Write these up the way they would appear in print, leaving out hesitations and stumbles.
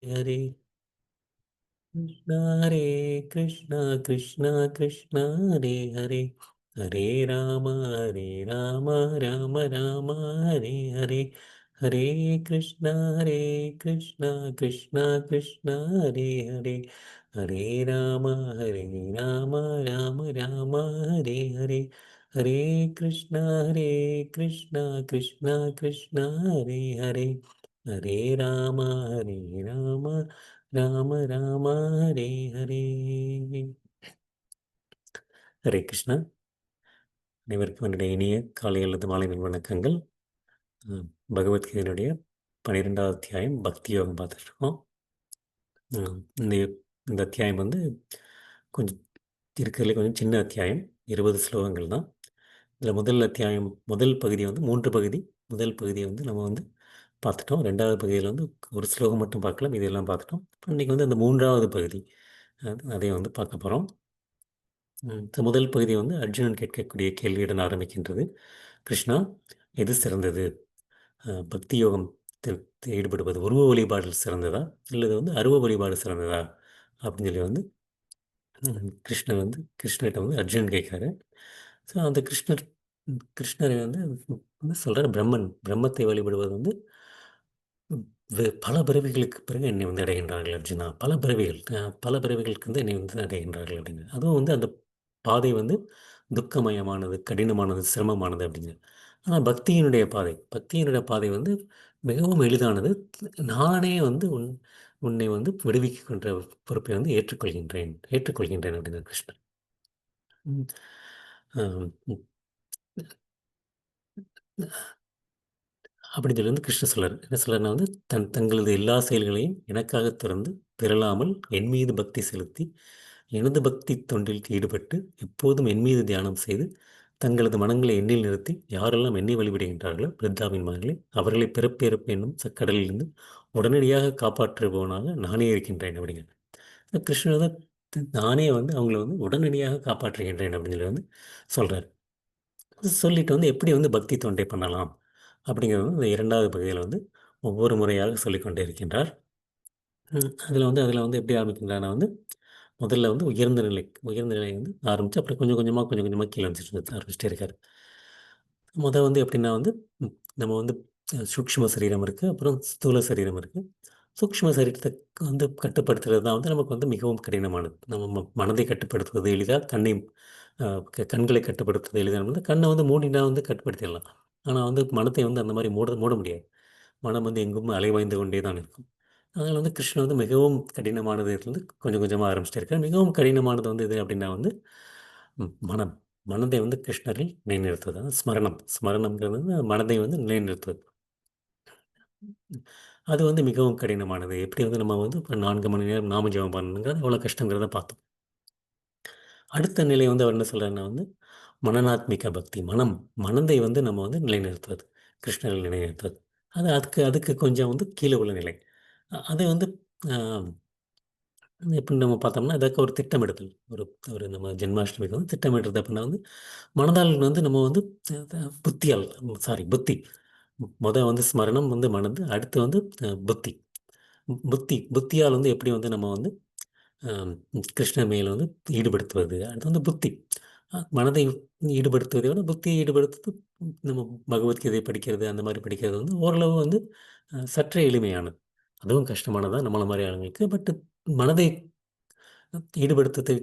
ஹரே கிருஷ்ணா ஹரே கிருஷ்ணா கிருஷ்ணா கிருஷ்ணா ஹரே ஹரே ஹரே ராம ராம ராம ஹரே ஹரே ஹரே கிருஷ்ணா கிருஷ்ணா கிருஷ்ணா ஹரே ஹரே ஹரே ராம ராம ராம ஹரே ஹரே ஹரே கிருஷ்ணா கிருஷ்ணா ஹரே ஹரே ஹரே ராம ராம ராம ராம ஹரே ஹரே. ஹரே கிருஷ்ணா. அனைவருக்கும் என்னுடைய இனிய காலை அல்லது மாலை வணக்கங்கள். அஹ், பகவத்கீதையினுடைய 12வது அத்தியாயம் பக்தி யோகம் பார்த்துட்டு இருக்கோம். அஹ், இந்த இந்த அத்தியாயம் வந்து கொஞ்சம் இருக்கிறதுல கொஞ்சம் சின்ன அத்தியாயம், 20 ஸ்லோகங்கள் தான். இதில் முதல் பகுதி வந்து 3 பகுதி. முதல் பகுதியை வந்து நம்ம வந்து பார்த்துட்டோம். 2வது பகுதியில் வந்து ஒரு ஸ்லோகம் மட்டும் பார்க்கலாம், இதெல்லாம் பார்த்துட்டோம். இன்னைக்கு வந்து அந்த 3வது பகுதி, அதை வந்து பார்க்க போகிறோம். முதல் பகுதி வந்து அர்ஜுனன் கேட்கக்கூடிய கேள்வியுடன் ஆரம்பிக்கின்றது. கிருஷ்ணா, எது சிறந்தது? பக்தி யோகத்தில் ஈடுபடுவது உருவ வழிபாடில் சிறந்ததா, இல்லது வந்து அருவ வழிபாடு சிறந்ததா அப்படின்னு சொல்லி வந்து கிருஷ்ணர்கிட்ட வந்து அர்ஜுனன் கேட்குறாரு. ஸோ அந்த கிருஷ்ணரை வந்து சொல்கிறார், பிரம்மத்தை வழிபடுவது வந்து பல பிறவிகளுக்கு பிறகு என்னை வந்து அடைகின்றார்கள் அர்ஜுனா. பல பிறவிகளுக்கு வந்து என்னை வந்து அடைகின்றார்கள் அப்படின்னு. அதுவும் வந்து அந்த பாதை வந்து துக்கமயமானது, கடினமானது, சிரமமானது அப்படிங்க. ஆனால் பக்தியினுடைய பாதை வந்து மிகவும் எளிதானது. நானே வந்து உன்னை வந்து விடுவிக்கின்ற பொறுப்பை வந்து ஏற்றுக்கொள்கின்றேன் அப்படின்னு கிருஷ்ணன். ம். ஆம். அப்படின்னு சொல்லி வந்து கிருஷ்ணர் சொல்றார். என்ன சொல்றாருன்னா வந்து தங்களது எல்லா செயல்களையும் எனக்காக திறந்து பிறலாமல் என் மீது பக்தி செலுத்தி எனது பக்தி தொண்டில் ஈடுபட்டு எப்போதும் என் மீது தியானம் செய்து தங்களது மனங்களை எண்ணில் நிறுத்தி யாரெல்லாம் எண்ணி வழிபடுகின்றார்களோ பிருந்தாவின் மகன்களை அவர்களை பிறப்பிறப்பு என்னும் கடலிலிருந்து உடனடியாக காப்பாற்றுபவனாக நானே இருக்கின்றேன் அப்படிங்கிறது. கிருஷ்ணர் தான் நானே வந்து அவங்கள வந்து உடனடியாக காப்பாற்றுகின்றேன் அப்படின்னு சொல்லி வந்து சொல்றாரு. சொல்லிட்டு வந்து எப்படி வந்து பக்தி தொண்டை பண்ணலாம் அப்படிங்கிறது வந்து இந்த 2வது பகுதியில் வந்து ஒவ்வொரு முறையாக சொல்லிக்கொண்டே இருக்கின்றார். அதில் வந்து எப்படி ஆரம்பிக்கின்றார்னா வந்து முதல்ல வந்து உயர்ந்த நிலை வந்து ஆரம்பித்து அப்புறம் கொஞ்சம் கொஞ்சமாக கீழே வந்துட்டு ஆரம்பிச்சிட்டே இருக்கார். வந்து எப்படின்னா வந்து ம், நம்ம வந்து சூக்ஷ்ம சரீரம் இருக்குது, அப்புறம் ஸ்தூல சரீரம் இருக்குது. சூக்ஷ்ம சரீரத்தை வந்து கட்டுப்படுத்துறது தான் வந்து நமக்கு வந்து மிகவும் கடினமானது. நம்ம மனதை கட்டுப்படுத்துவது எளிதாக, கண்களை கட்டுப்படுத்துவது எளிதாக. வந்து கண்ணை வந்து மூடினா வந்து கட்டுப்படுத்திடலாம். ஆனால் வந்து மனத்தை வந்து அந்த மாதிரி மூட மூட முடியாது. மனம் வந்து எங்கும் அலைவாய்ந்து கொண்டே தான் இருக்கும். அதனால் வந்து கிருஷ்ணன் வந்து மிகவும் கடினமானது இருந்து கொஞ்சம் கொஞ்சமாக ஆரம்பிச்சிட்டே இருக்கார். மிகவும் கடினமானது வந்து இது அப்படின்னா வந்து மனம். மனதை வந்து கிருஷ்ணரில் நிலைநிறுத்துவது. அதாவது ஸ்மரணம்ங்கிறது வந்து மனதை வந்து நிலைநிறுத்துவது. அது வந்து மிகவும் கடினமானது. எப்படி வந்து நம்ம வந்து இப்போ 4 மணி நேரம் நாம ஜெபம் பண்ணணுங்கிறது எவ்வளோ கஷ்டங்கிறத பார்த்தோம். அடுத்த நிலை வந்து அவர் என்ன சொல்றாருன்னா வந்து மனநாத்மிக பக்தி. மனதை வந்து நம்ம வந்து நிலைநிறுத்துவது. கிருஷ்ணரில் நிலைநிறுத்துவது. அதுக்கு அதுக்கு கொஞ்சம் வந்து கீழே உள்ள நிலை. அது வந்து அ எப்படின்னு நம்ம பார்த்தோம்னா, அதுக்கு ஒரு திட்டமிடுதல். ஒரு ஒரு நம்ம ஜென்மாஷ்டமிக்கு வந்து திட்டமிடுறது அப்படின்னா வந்து மனதால் வந்து நம்ம வந்து புத்தியால், புத்தி. வந்து ஸ்மரணம் வந்து மனது, அடுத்து வந்து புத்தி. புத்தியால் வந்து எப்படி வந்து நம்ம வந்து அம் கிருஷ்ணர் மேல் வந்து ஈடுபடுத்துவது. அடுத்து வந்து புத்தி. மனதை ஈடுபடுத்துவதை விட புத்தியை ஈடுபடுத்துறது நம்ம பகவத்கீதை படிக்கிறது, அந்த மாரி படிக்கிறது வந்து ஓரளவு வந்து சற்றே எளிமையானது. அதுவும் கஷ்டமானது தான் நம்மள மாரி ஆளுங்களுக்கு. மனதை ஈடுபடுத்துவதை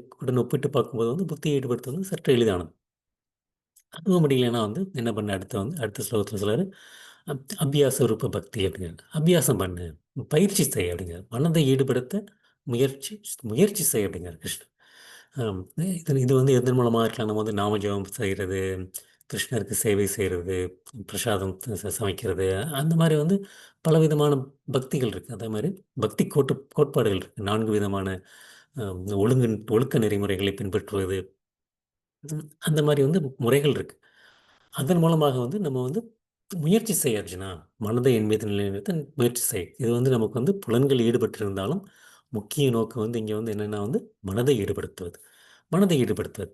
ஒப்பிட்டு பார்க்கும்போது வந்து புத்தியை ஈடுபடுத்துவது வந்து சற்று எளிதானது. அதுவும் முடியலன்னா வந்து என்ன பண்ண அடுத்த ஸ்லோகத்தில் சொல்றாரு, அபியாச ரூப பக்தி அப்படிங்கிறாரு. அபியாசம் பண்ணு, பயிற்சி செய் அப்படிங்கிறார். மனதை ஈடுபடுத்த முயற்சி முயற்சி செய் அப்படிங்கிறார் கிருஷ்ணர். ஆம், இது வந்து எதன் மூலமாக இருக்கலாம்? நம்ம வந்து நாம ஜெபம் செய்கிறது, கிருஷ்ணருக்கு சேவை செய்கிறது, பிரசாதம் சமைக்கிறது, அந்த மாதிரி வந்து பலவிதமான பக்திகள் இருக்குது. அதே மாதிரி கோட்பாடுகள் இருக்குது. 4 விதமான ஒழுக்க நெறிமுறைகளை பின்பற்றுவது, அந்த மாதிரி வந்து முறைகள் இருக்கு. அதன் மூலமாக வந்து நம்ம வந்து முயற்சி செய் அர்ஜுனா. மனதை என் மீது நிலைநிறுத்த முயற்சி செய். இது வந்து நமக்கு வந்து புலன்கள் ஈடுபட்டிருந்தாலும், முக்கிய நோக்கம் வந்து இங்கே வந்து என்னன்னா வந்து மனதை ஈடுபடுத்துவது. மனதை ஈடுபடுத்துவது.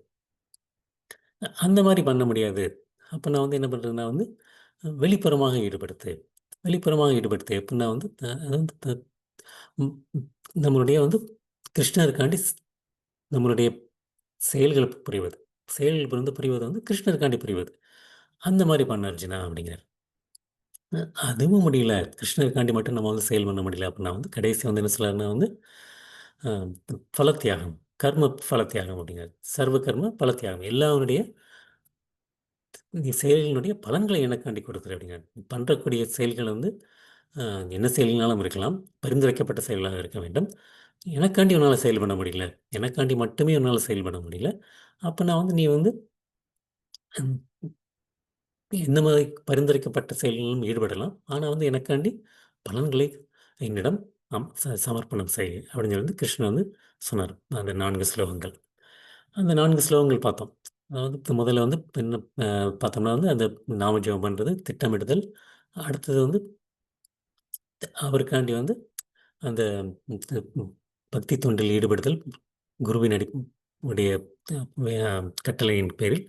அந்த மாரி பண்ண முடியாது. அப்ப நான் வந்து என்ன பண்றேன்னா வந்து, வெளிப்புறமாக ஈடுபடுத்து. வெளிப்புறமாக ஈடுபடுத்து. எப்புட்ன்னா வந்து ம், ம், நம்மளுடைய வந்து கிருஷ்ணருக்காண்டி நம்மளுடைய செயல்கள் புரிவது. செயல்கள் வந்து புரிவது வந்து கிருஷ்ணருக்காண்டி புரிவது. அந்த மாரி பண்ண அர்ஜுனா அப்படிங்கிறார். அ அதுவும் முடியல. கிருஷ்ணருக்காண்டி மட்டும் நம்ம வந்து செயல் பண்ண முடியல அப்படின்னா வந்து கடைசி வந்து என்ன சொல்றாருன்னா வந்து, அ பலத்தியாகம். கர்ம பலத்தியாகம் அப்படிங்கிறார். சர்வ கர்ம பலத்தியாகம். எல்லாருடைய நீ செயல்களுடைய பலன்களை எனக்காண்டி கொடுக்குற அப்படிங்கிறார். நீ பண்றக்கூடிய செயல்கள் வந்து அ என்ன செயல்களாலும் இருக்கலாம். பரிந்துரைக்கப்பட்ட செயல்களாக இருக்க வேண்டும். எனக்காண்டி உன்னால செயல் பண்ண முடியல. எனக்காண்டி மட்டுமே உன்னால செயல் பண்ண முடியல. அப்ப நான் வந்து நீ வந்து இந்த மாதிரி பரிந்துரைக்கப்பட்ட செயல்களிலும் ஈடுபடலாம். ஆனா வந்து எனக்காண்டி பலன்களை என்னிடம் சமர்ப்பணம் செய் அப்படின்னு சொல்லி வந்து கிருஷ்ணர் வந்து சொன்னார். அந்த 4 ஸ்லோகங்கள். அந்த 4 ஸ்லோகங்கள் பார்த்தோம். அதாவது முதல்ல வந்து என்ன பார்த்தோம்னா வந்து அந்த நாம ஜெபம் பண்றது, திட்டமிடுதல். அடுத்தது வந்து அவருக்காண்டி வந்து அந்த ம் பக்தி தொண்டில் ஈடுபடுதல், குருவின் உடைய வே கட்டளையின் பேரில்.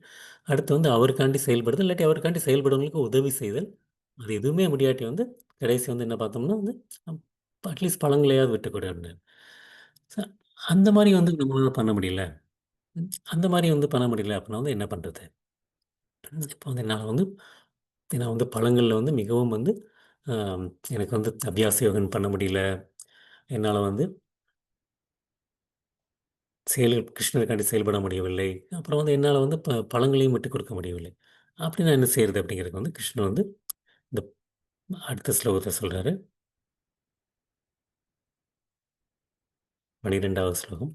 அடுத்து வந்து அவருக்காண்டி செயல்படுதல், இல்லாட்டி அவருக்காண்டி செயல்படுறவங்களுக்கு உதவி செய்தல். அது எதுவுமே முடியாட்டி வந்து கடைசி வந்து என்ன பார்த்தோம்னா வந்து, அட்லீஸ்ட் பழங்களையாவது விட்டுக் குடு அப்படின்னாரு. ச அந்த மாரி வந்து நம்மளால பண்ண முடியல. அந்த மாரி வந்து பண்ண முடியல அப்படின்னா வந்து என்ன பண்றது? இப்ப வந்து நான் வந்து பழங்கள்ல வந்து மிகவும் வந்து அ எனக்கு வந்து அபியாச யோகம் பண்ண முடியல. என்னால வந்து கிருஷ்ணருக்காண்டி செயல்பட முடியவில்லை. அப்புறம் வந்து என்னால வந்து பழங்களையும் விட்டுக் கொடுக்க முடியவில்லை. அப்படி நான் என்ன செய்றது அப்படிங்கிறதுக்கு வந்து கிருஷ்ணர் வந்து இந்த அடுத்த ஸ்லோகத்த சொல்றாரு. 12வது ஸ்லோகம்.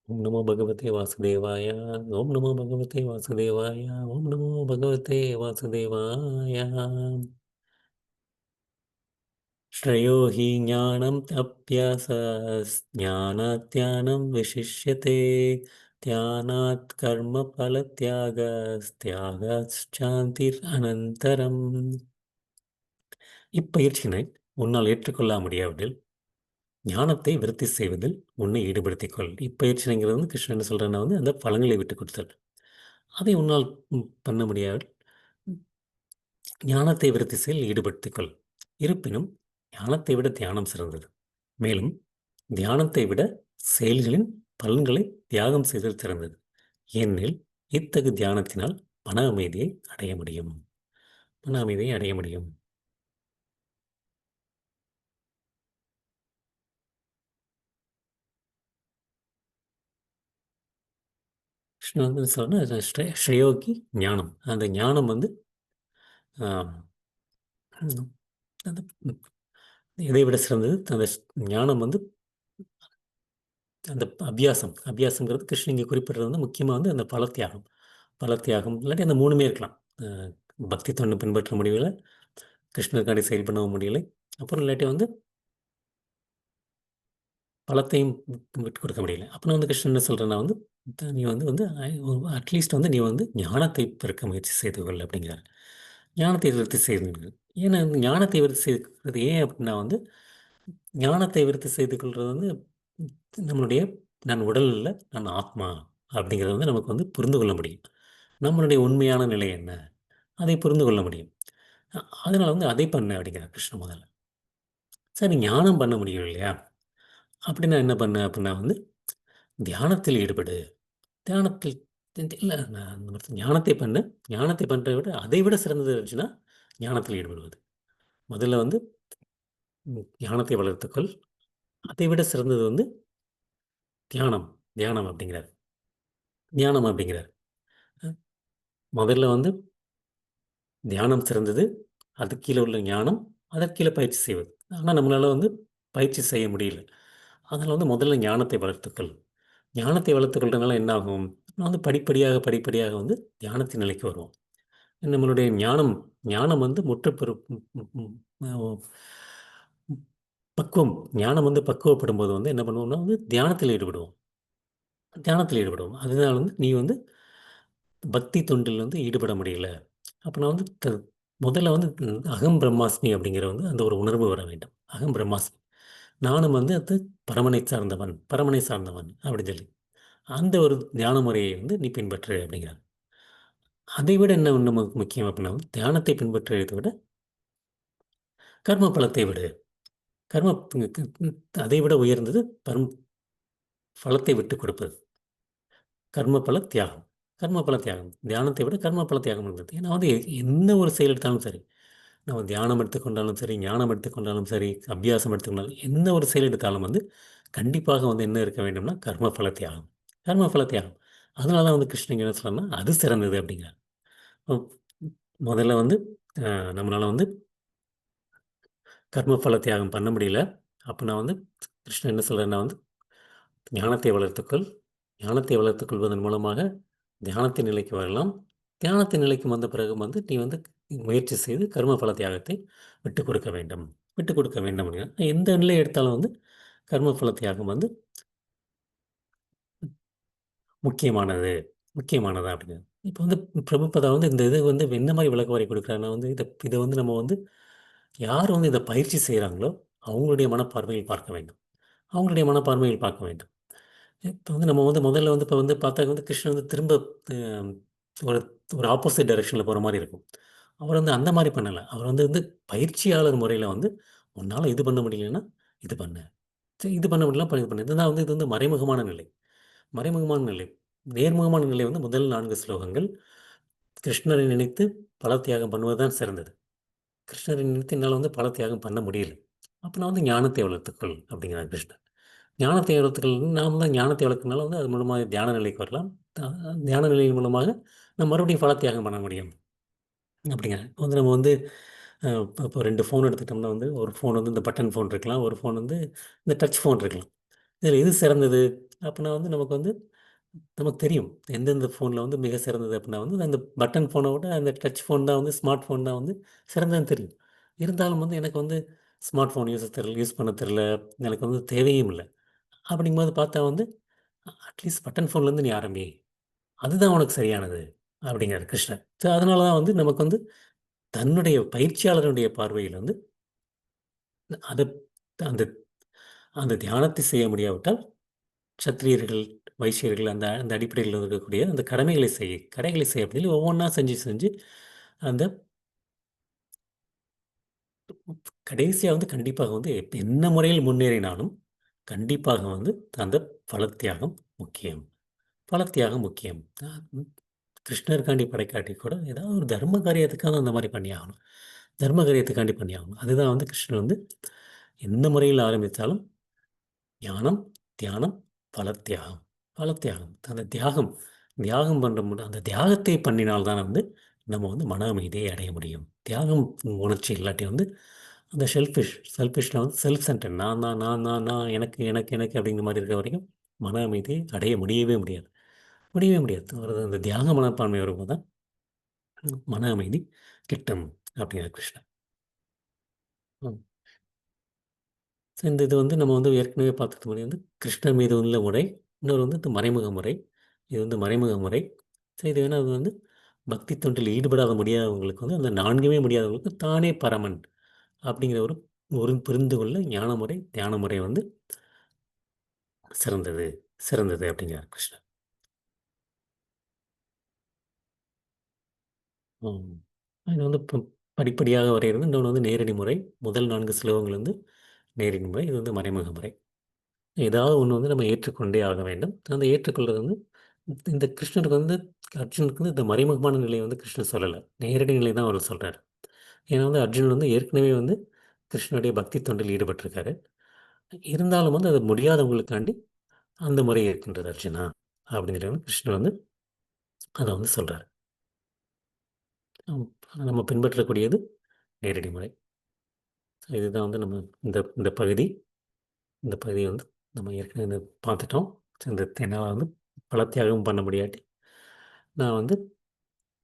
ஓம் நமோ பகவதே வாசுதேவாய. ஓம் நமோ பகவதே வாசுதேவாய. ஓம் நமோ பகவதே வாசுதேவாய. श्रेयो हि ज्ञानम् अभ्यासस्ज्ञानात् ध्यानं विशिष्यते ध्यानात् कर्मफलत्यागस्त्यागात् அனந்தரம். இப்பயிற்சியினை உன்னால் ஏற்றுக்கொள்ள முடியாவிடில் ஞானத்தை விருத்தி செய்வதில் உன்னை ஈடுபடுத்திக் கொள். இப்பயிற்சிங்கிறது வந்து கிருஷ்ணன் என்ன சொல்றேன்னா வந்து அந்த பழங்களை விட்டுக் கொடுத்தல். அதை உன்னால் பண்ண முடியாவிடில் ஞானத்தை விருத்தி செயல் ஈடுபடுத்திக் கொள். இருப்பினும் ஞானத்தை விட தியானம் சிறந்தது. மேலும் தியானத்தை விட செயல்களின் பலன்களை தியாகம் செய்தல் சிறந்தது. ஏனெனில் இத்தகு தியானத்தினால் மன அமைதியை அடைய முடியும். மன அமைதியை அடைய முடியும். கிருஷ்ணன் வந்து சொன்ன ஸ்ரேயோகி ஞானம். அந்த ஞானம் வந்து ஆம், அந்த இதை விட சிறந்தது. அந்த ஞானம் வந்து அந்த அபியாசம்ங்கிறது கிருஷ்ணன் இங்கே குறிப்பிடுறது வந்து முக்கியமாக வந்து அந்த பலத்தியாகம். பலத்தியாகம் இல்லாட்டி அந்த 3மே இருக்கலாம். பக்தி தொண்டு பின்பற்ற முடியல, கிருஷ்ணருக்காண்டி செயல் பண்ணவும் முடியலை. அப்புறம் இல்லாட்டி வந்து பழத்தையும் விட்டுக் கொடுக்க முடியல. அப்ப நான் வந்து கிருஷ்ணன் என்ன சொல்றேன்னா வந்து, நீ வந்து வந்து அட்லீஸ்ட் வந்து நீ வந்து ஞானத்தை பெருக்க முயற்சி செய்து கொள் அப்படிங்கிறாரு. ஞானத்தை விருத்தி செய்து ஏன்னா ஞானத்தை விருத்தி செய்து கொள்வது ஏன் அப்படின்னா வந்து, ஞானத்தை விருத்தி செய்து கொள்வது வந்து நம்மளுடைய நான் உடல் இல்ல, நான் ஆத்மா அப்படிங்கிறத வந்து நமக்கு வந்து புரிந்து கொள்ள முடியும். நம்மளுடைய உண்மையான நிலை என்ன? அதை புரிந்து கொள்ள முடியும். அதனால வந்து அதை பண்ணு அப்படிங்கிறார் கிருஷ்ணன் முதல்ல. சரி ஞானம் பண்ண முடியும் இல்லையா? அப்படின்னா என்ன பண்ணு அப்படின்னா வந்து தியானத்தில் ஈடுபடு. தியானத்தில் இல்ல நான் அந்த மாதிரி ஞானத்தை பண்ணு. ஞானத்தை பண்றத விட அதை விட சிறந்தது இருந்துச்சுன்னா, ஞானத்தில் ஈடுபடுவது. முதல்ல வந்து ஞானத்தை வளர்த்துக்கொள். அதை விட சிறந்தது வந்து தியானம். தியானம் அப்படிங்கிறார். தியானம் அப்படிங்கிறார். அ முதல்ல வந்து தியானம் சிறந்தது. அதுக்கு கீழ உள்ள ஞானம். அதற்கு கீழ பயிற்சி செய்வது. ஆனா நம்மளால வந்து பயிற்சி செய்ய முடியல. அதனால வந்து முதல்ல ஞானத்தை வளர்த்துக்கொள். ஞானத்தை வளர்த்துக்கொள்றதுனால என்ன ஆகும்? நான் வந்து படிப்படியாக, படிப்படியாக வந்து தியானத்தின் நிலைக்கு வருவோம். நம்மளுடைய ஞானம் ஞானம் வந்து முற்றுப்பெறும் ம் ம் ம் பக்குவம் ஞானம் வந்து பக்குவப்படும்போது வந்து என்ன பண்ணுவோம்னா வந்து தியானத்தில் ஈடுபடுவோம். தியானத்தில் ஈடுபடுவோம். அதனால வந்து நீ வந்து பக்தி தொண்டில் வந்து ஈடுபட முடியல. அப்ப நான் வந்து முதல்ல வந்து அகம் பிரம்மாஸ்மி அப்படிங்கிற வந்து அந்த ஒரு உணர்வு வர வேண்டும். அகம் பிரம்மாஸ்மி. நானும் வந்து அது பரமனை சார்ந்தவன் அப்படின்னு சொல்லி. அந்த ஒரு தியான முறையை வந்து நீ பின்பற்று அப்படிங்கிறார். அதை விட என்ன இன்னும் முக்கியம் அப்படின்னா, தியானத்தை பின்பற்றுவதை விட கர்ம பலத்தை விடு. கர்ம அதை விட உயர்ந்தது பலத்தை விட்டுக் கொடுப்பது. கர்ம பல தியாகம். கர்ம பல தியாகம். தியானத்தை விட கர்ம பல தியாகம் இருந்தது. ஏன்னா வந்து எந்த ஒரு செயல் எடுத்தாலும் சரி, நம்ம தியானம் எடுத்துக்கொண்டாலும் சரி, ஞானம் எடுத்துக்கொண்டாலும் சரி, அபியாசம் எடுத்துக்கொண்டாலும் எந்த ஒரு செயல் எடுத்தாலும் வந்து கண்டிப்பாக வந்து என்ன இருக்க வேண்டும்னா கர்ம பல தியாகம். கர்ம பல தியாகம். அதனால தான் வந்து கிருஷ்ணன் என்ன சொல்றாருன்னா, அது சிறந்தது அப்படிங்கிறார். இப்போ முதல்ல வந்து நம்மளால வந்து கர்ம பல தியாகம் பண்ண முடியல. அப்ப நான் வந்து கிருஷ்ணன் என்ன சொல்றாருன்னா வந்து, ஞானத்தை வளர்த்துக்கொள். ஞானத்தை வளர்த்துக் கொள்வதன் மூலமாக தியானத்தின் நிலைக்கு வரலாம். தியானத்தின் நிலைக்கு வந்த பிறகு வந்து நீ வந்து முயற்சி செய்து கர்ம பல தியாகத்தை விட்டுக் கொடுக்க வேண்டும். விட்டுக் கொடுக்க வேண்டும் அப்படின்னா, எந்த நிலை எடுத்தாலும் வந்து கர்ம பல தியாகம் வந்து முக்கியமானது. முக்கியமானதா அப்படிங்க. இப்ப வந்து பிரபுபதா வந்து இந்த இது வந்து என்ன மாரி விளக்கவுரை குடுக்குறாருன்னா வந்து, இத வந்து நம்ம வந்து யார் வந்து இத பயிற்சி செய்றாங்களோ, அவங்களுடைய மனப்பார்வையில் பார்க்க வேண்டும். அவங்களுடைய மனப்பான்மையில் பார்க்க வேண்டும். இப்ப வந்து நம்ம வந்து முதல்ல வந்து இப்ப வந்து பார்த்தா வந்து கிருஷ்ணன் வந்து திரும்ப அ ஒரு ஒரு ஆப்போசிட் டைரக்ஷன்ல போற மாரி இருக்கும். அவர் வந்து அந்த மாரி பண்ணல. அவர் வந்து பயிற்சியாளர் முறையில வந்து, "உன்னால இது பண்ண முடியலன்னா, இது பண்ணு. சரி இது பண்ண முடியலன்னா, இது பண்ணு." இதுதான் வந்து இது வந்து மறைமுகமான நிலை. மறைமுகமான நிலை. நேர்முகமான நிலை வந்து முதல் 4 ஸ்லோகங்கள். கிருஷ்ணரை நினைத்து பல தியாகம் பண்ணுவது தான் சிறந்தது. கிருஷ்ணரை நினைத்து என்னால வந்து பல தியாகம் பண்ண முடியல. அப்ப நான் வந்து ஞானத்தை வளர்த்துக்கொள் அப்படிங்கிறார் கிருஷ்ணர். ஞானத்தை வளர்த்துக்கொள் நாம தான் ஞானத்தை வளர்க்கறனால வந்து அது மூலமாக தியான நிலைக்கு வரலாம். தியான நிலையின் மூலமாக நம்ம மறுபடியும் பல தியாகம் பண்ண முடியும். அப்படிங்கிறார். வந்து நம்ம வந்து இப்போ 2 ஃபோன் எடுத்துட்டோம்னா வந்து, ஒரு ஃபோன் வந்து இந்த பட்டன் ஃபோன் இருக்கலாம். ஒரு ஃபோன் வந்து இந்த டச் ஃபோன் இருக்கலாம். இதில எது சிறந்தது? அப்பன்னா வந்து நமக்கு வந்து நமக்கு தெரியும். எந்தெந்த ஃபோன்ல வந்து மிக சிறந்தது அப்டின்னா வந்து, அந்த பட்டன் ஃபோன விட அந்த டச் ஃபோன் தான் வந்து ஸ்மார்ட் ஃபோன் தான் வந்து சிறந்ததுன்னு தெரியும். இருந்தாலும் வந்து எனக்கு வந்து ஸ்மார்ட் ஃபோன் யூஸ் பண்ண தெரியல. எனக்கு வந்து தேவையும் இல்ல. அப்படிங்கும்போது பார்த்தா வந்து, அட்லீஸ்ட் பட்டன் ஃபோன்லேருந்து நீ ஆரம்பி. அதுதான் உனக்கு சரியானது." அப்படிங்கிறாரு கிருஷ்ணர். ஸோ அதனால தான் வந்து நமக்கு வந்து தன்னுடைய பயிற்சியாளருடைய பார்வையில வந்து அத அந்த அந்த தியானத்தை செய்ய முடியாவிட்டால், சத்திரியர்கள், வைசியர்கள் அந்த அந்த அடிப்படையில இருக்கக்கூடிய அந்த கடமைகளை செய். கடைகளை செய் அப்படின்னு சொல்லி ஒவ்வொன்னா செஞ்சு, செஞ்சு அந்த கடைசியா வந்து கண்டிப்பாக வந்து என்ன முறையில் முன்னேறினாலும், கண்டிப்பாக வந்து அந்த பலத்தியாகம் முக்கியம். பலத்தியாகம் முக்கியம். அ ம் கிருஷ்ணருக்காண்டி படைக்காட்டி கூட ஏதாவது ஒரு தர்ம காரியத்துக்காக அந்த மாரி பண்ணியாகணும். தர்ம காரியத்துக்காண்டி பண்ணியாகணும். அதுதான் வந்து கிருஷ்ணர் வந்து எந்த முறையில் ஆரம்பித்தாலும் ஞானம், தியானம், பலத்தியாகம். பலத்தியாகம். அந்த தியாகம் தியாகம் அந்த தியாகத்தை பண்ணினால் தான் வந்து நம்ம வந்து மன அமைதியை அடைய முடியும். தியாகம் உணர்ச்சி இல்லாட்டி வந்து அந்த செல்ஃபிஷ்ல வந்து செல்ஃப் சென்டர்ட் நான் தான் நான் எனக்கு எனக்கு எனக்கு அப்படிங்கிற மாரி இருக்க வரைக்கும் மன அமைதியை அடைய முடியவே முடியாது. முடியவே முடியாது. ஒரு அந்த தியாக மனப்பான்மை வரும்போது தான் மன அமைதி கிட்டும் அப்படிங்கிறார் கிருஷ்ணர். ம். ஸோ இந்த இது வந்து நம்ம வந்து ஏற்கனவே பார்த்துக்கிட்ட மாரி வந்து கிருஷ்ணர் மீது உள்ள உரை. இன்னொரு வந்து இந்த மறைமுக முறை. இது வந்து மறைமுக முறை. ஸோ இது வேணா அது வந்து பக்தி தொண்டில் ஈடுபடாத முடியாதவங்களுக்கு வந்து அந்த 4மே முடியாதவங்களுக்கு தானே பரமன் அப்படிங்கிற ஒரு ஒரு புரிந்து கொள்ள ஞான முறை, தியான முறை வந்து சிறந்தது, சிறந்தது அப்படிங்கிறார் கிருஷ்ணர். ம். இது வந்து படிப்படியாக வரையறது. இன்னொன்னு வந்து நேரடி முறை. முதல் 4 ஸ்லோகங்கள் வந்து நேரடி முறை. இது வந்து மறைமுக முறை. ஏதாவது ஒண்ணு வந்து நம்ம ஏற்றுக்கொண்டே ஆக வேண்டும். அந்த ஏற்றுக்கொள்றது வந்து இந்த கிருஷ்ணருக்கு வந்து அர்ஜுனுக்கு வந்து இந்த மறைமுகமான நிலைய வந்து கிருஷ்ணர் சொல்லல. நேரடி நிலை தான் அவரு சொல்றாரு. ஏன்னா வந்து அர்ஜுனன் வந்து ஏற்கனவே வந்து கிருஷ்ணனுடைய பக்தி தொண்டில் ஈடுபட்டிருக்காரு. இருந்தாலும் வந்து அது முடியாதவங்களுக்காண்டி அந்த முறை இருக்கின்றது அர்ஜுனா! அப்படின்னு சொல்லி வந்து கிருஷ்ணர் வந்து அத வந்து சொல்றாரு. நம்ம பின்பற்றக்கூடியது நேரடி முறை. இதுதான் வந்து நம்ம இந்த இந்த பகுதி. இந்த பகுதிய வந்து நம்ம ஏற்கனவே பார்த்துட்டோம். இந்த என்னால வந்து பல தியாகம் பண்ண முடியாட்டி, நான் வந்து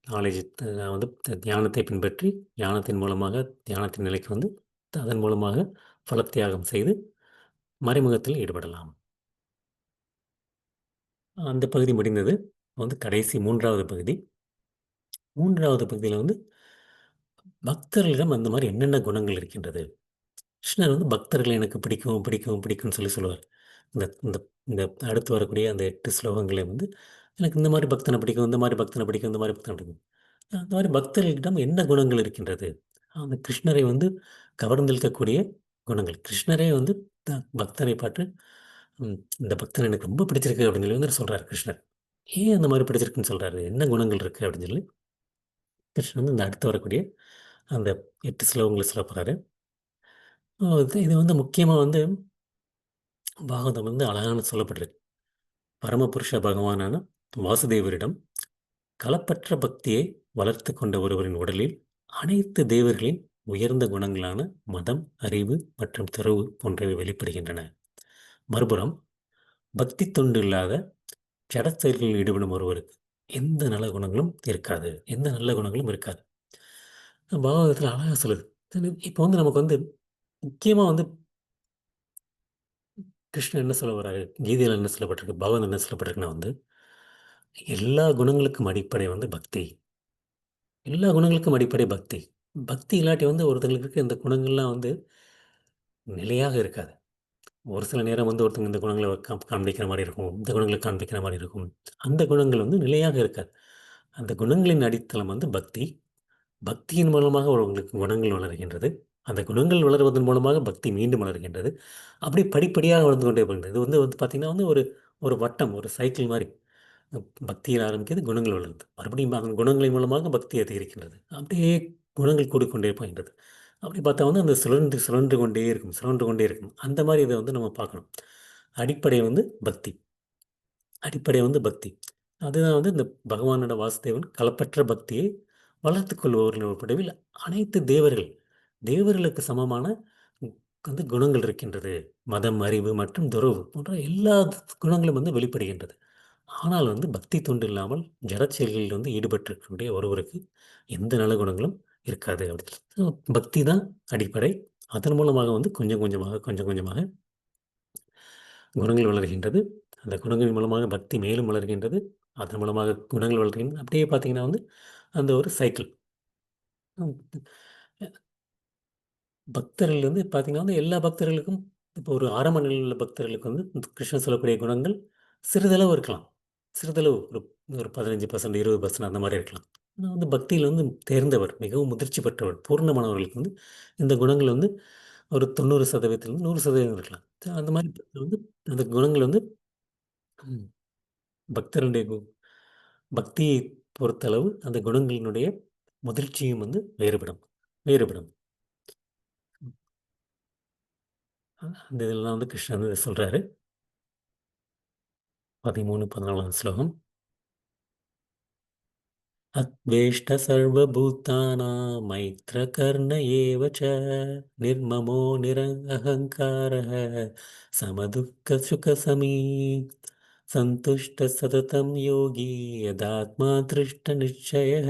நாலேட்ஜ் நான் வந்து தியானத்தை பின்பற்றி, தியானத்தின் மூலமாக தியானத்தின் நிலைக்கு வந்து, அதன் மூலமாக பல தியாகம் செய்து மறைமுகத்தில் ஈடுபடலாம். அந்த பகுதி முடிந்தது. வந்து கடைசி 3வது பகுதி. 3வது பகுதியில வந்து பக்தர்களிடம் அந்த மாரி என்னென்ன குணங்கள் இருக்கின்றது? கிருஷ்ணர் வந்து பக்தர்கள எனக்கு பிடிக்கும், பிடிக்கும், பிடிக்கும்னு சொல்லுவார். இந்த இந்த இந்த அடுத்து வரக்கூடிய அந்த 8 ஸ்லோகங்களே வந்து, எனக்கு இந்த மாரி பக்தன பிடிக்கும், இந்த மாரி பக்தன பிடிக்கும், இந்த மாரி பக்தன பிடிக்கும். அந்த மாரி பக்தர்களிடம் என்ன குணங்கள் இருக்கின்றது? அந்த கிருஷ்ணரை வந்து கவர்ந்திழுக்கக்கூடிய குணங்கள். கிருஷ்ணரே வந்து பக்தரை பார்த்து, இந்த பக்தன் எனக்கு ரொம்ப பிடிச்சிருக்கு அப்படின்னு சொல்லி வந்து சொல்றாரு கிருஷ்ணர். ஏன் அந்த மாரி பிடிச்சிருக்குன்னு சொல்றாரு? என்ன குணங்கள் இருக்கு அப்படின்னு சொல்லி கிருஷ்ணர் வந்து இந்த அடுத்து வரக்கூடிய அந்த 8 ஸ்லோகங்கள சொல்லப் போறாரு. இது வந்து முக்கியமா வந்து பாகவதம் வந்து அழகான சொல்லப்பட்டிருக்கு. பரமபுருஷ பகவானான வாசுதேவரிடம் களப்பற்ற பக்தியை வளர்த்துக் கொண்ட ஒருவரின் உடலில் அனைத்து தேவர்களின் உயர்ந்த குணங்களான மதம், அறிவு மற்றும் துறவு போன்றவை வெளிப்படுகின்றன. மறுபுறம் பக்தி தொண்டு இல்லாத ஜடச் செயல்களில் ஈடுபடும் ஒருவருக்கு எந்த நல்ல குணங்களும் இருக்காது. எந்த நல்ல குணங்களும் இருக்காது. பாகவதத்துல அழகா சொல்லுது. இப்போ வந்து நமக்கு வந்து முக்கியமா வந்து கிருஷ்ணர் என்ன சொல்ல வர்றாரு? கீதையில என்ன சொல்லப்பட்டிருக்கு? பகவத் என்ன சொல்லப்பட்டிருக்குன்னா வந்து, எல்லா குணங்களுக்கும் அடிப்படை வந்து பக்தி. எல்லா குணங்களுக்கும் அடிப்படை பக்தி. பக்தி இல்லாட்டி வந்து ஒருத்தங்களுக்கு இருக்க இந்த குணங்கள்லாம் வந்து நிலையாக இருக்காது. ஒரு சில நேரம் வந்து ஒருத்தங்க இந்த குணங்கள காண்பிக்கிற மாரி இருக்கும். இந்த குணங்கள காண்பிக்கிற மாரி இருக்கும். அந்த குணங்கள் வந்து நிலையாக இருக்காது. அந்த குணங்களின் அடித்தளம் வந்து பக்தி. பக்தியின் மூலமாக உங்களுக்கு குணங்கள் வளர்கின்றது. அந்த குணங்கள் வளருவதன் மூலமாக பக்தி மீண்டும் வளர்கின்றது. அப்படி படிப்படியாக வளர்ந்து கொண்டே போகின்றது. இது வந்து வந்து பார்த்தீங்கன்னா வந்து ஒரு ஒரு வட்டம், ஒரு சைக்கிள் மாரி. பக்தியில் ஆரம்பிக்கிறது, குணங்கள் வளருது. மறுபடியும் அந்த குணங்களின் மூலமாக பக்தி அதிகரிக்கின்றது. அப்படியே குணங்கள் கூடிக்கொண்டே போகின்றது. அப்படி பார்த்தா வந்து அந்த சுழன்று சுழன்று கொண்டே இருக்கும், சுழன்று கொண்டே இருக்கும். அந்த மாரி இத வந்து நம்ம பார்க்கணும். அடிப்படை வந்து பக்தி. அடிப்படை வந்து பக்தி. அதுதான் வந்து இந்த பகவானோட வாசுதேவன் களப்பற்ற பக்தியை வளர்த்துக் கொள்பவர்கள் படவில் அனைத்து தேவர்கள், தேவர்களுக்கு சமமான ம் வந்து குணங்கள் இருக்கின்றது. மதம், அறிவு மற்றும் துறவு போன்ற எல்லா குணங்களும் வந்து வெளிப்படுகின்றது. ஆனால் வந்து பக்தி தொண்டு இல்லாமல் ஜடச் செயல்களில் வந்து ஈடுபட்டிருக்கக்கூடிய ஒருவருக்கு எந்த நல்ல குணங்களும் இருக்காது அப்படி. பக்தி தான் அடிப்படை. அதன் மூலமாக வந்து கொஞ்சம் கொஞ்சமாக, கொஞ்சம் கொஞ்சமாக குணங்கள் வளர்கின்றது. அந்த குணங்களின் மூலமாக பக்தி மேலும் வளர்கின்றது. அதன் மூலமாக குணங்கள் வளர்கின்றன. அப்படியே பார்த்தீங்கன்னா வந்து அந்த ஒரு சைக்கிள். ம். பக்தர்கள் வந்து பார்த்தீங்கன்னா வந்து எல்லா பக்தர்களுக்கும் இப்போ ஒரு ஆரம்ப நிலையில் உள்ள பக்தர்களுக்கு வந்து கிருஷ்ணர் சொல்லக்கூடிய குணங்கள் சிறிதளவு இருக்கலாம். சிறிதளவு ஒரு ஒரு 15% 20% அந்த மாரி இருக்கலாம். ஆனா வந்து பக்தியில வந்து தேர்ந்தவர், மிகவும் முதிர்ச்சி பெற்றவர், பூர்ணமானவர்களுக்கு வந்து இந்த குணங்கள் வந்து ஒரு 90% 100% இருக்கலாம். அந்த மாரி வந்து அந்த குணங்கள் வந்து ம் பக்தருடைய பக்தியை பொறுத்தளவு அந்த குணங்களினுடைய முதிர்ச்சியும் வந்து வேறுபடும். வேறுபடும். அந்த இதெல்லாம் வந்து கிருஷ்ணர் வந்து சொல்றாரு. 13, 14 ஸ்லோகம். अत्वेष्ट सर्वभूतानां मैत्रकर्ण एव च निर्ममो निरहङ्कारः समदुःखसुखसमी सन्तुष्टः सततं योगी यदात्मा दृष्टनिश्चयः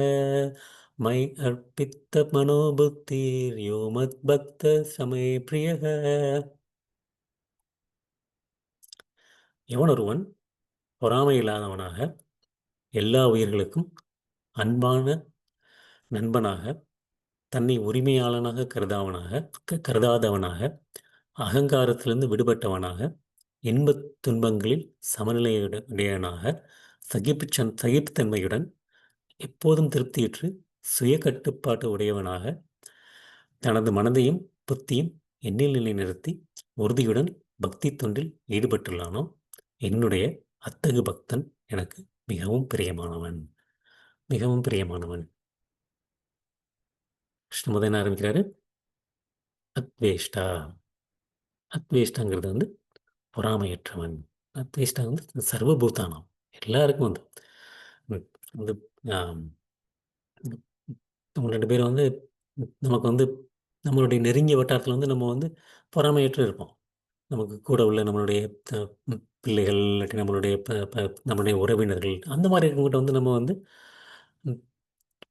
मयि अर्पितमनो बुद्धिर्यो मद्भक्तः स मे प्रियः. எவனொருவன் பொறாமை இல்லாதவனாக எல்லா உயிர்களுக்கும் அன்பான நண்பனாக தன்னை உரிமையாளனாக கருதாதவனாக, அகங்காரத்திலிருந்து விடுபட்டவனாக, இன்பத் துன்பங்களில் உடையவனாக, சகிப்புத்தன்மையுடன், எப்போதும் திருப்தியுற்று, சுய கட்டுப்பாட்டு உடையவனாக, தனது மனதையும் புத்தியும் என்னில் நிலைநிறுத்தி, உறுதியுடன் பக்தி தொண்டில் ஈடுபட்டுள்ளானோ, என்னுடைய அத்தகு பக்தன் எனக்கு மிகவும் பிரியமானவன். மிகவும் பிரியமானவன். கிருஷ்ண முதல்ல என்ன ஆரம்பிக்கிறாரு? அத்வேஷ்டா. அத்வேஷ்டாங்கிறது வந்து பொறாமையற்றவன். அத்வேஷ்டா வந்து சர்வபூதானம். எல்லாருக்கும் வந்து ம் வந்து ஆம் நம்ம 2 பேரும் வந்து நமக்கு வந்து நம்மளுடைய நெருங்கிய வட்டாரத்தில வந்து நம்ம வந்து பொறாமையற்று இருப்போம். நமக்கு கூட உள்ள நம்மளுடைய த பிள்ளைகள், இல்லாட்டி நம்மளுடைய ப ப நம்மளுடைய உறவினர்கள், அந்த மாரி இருக்கவங்ககிட்ட வந்து நம்ம வந்து ம்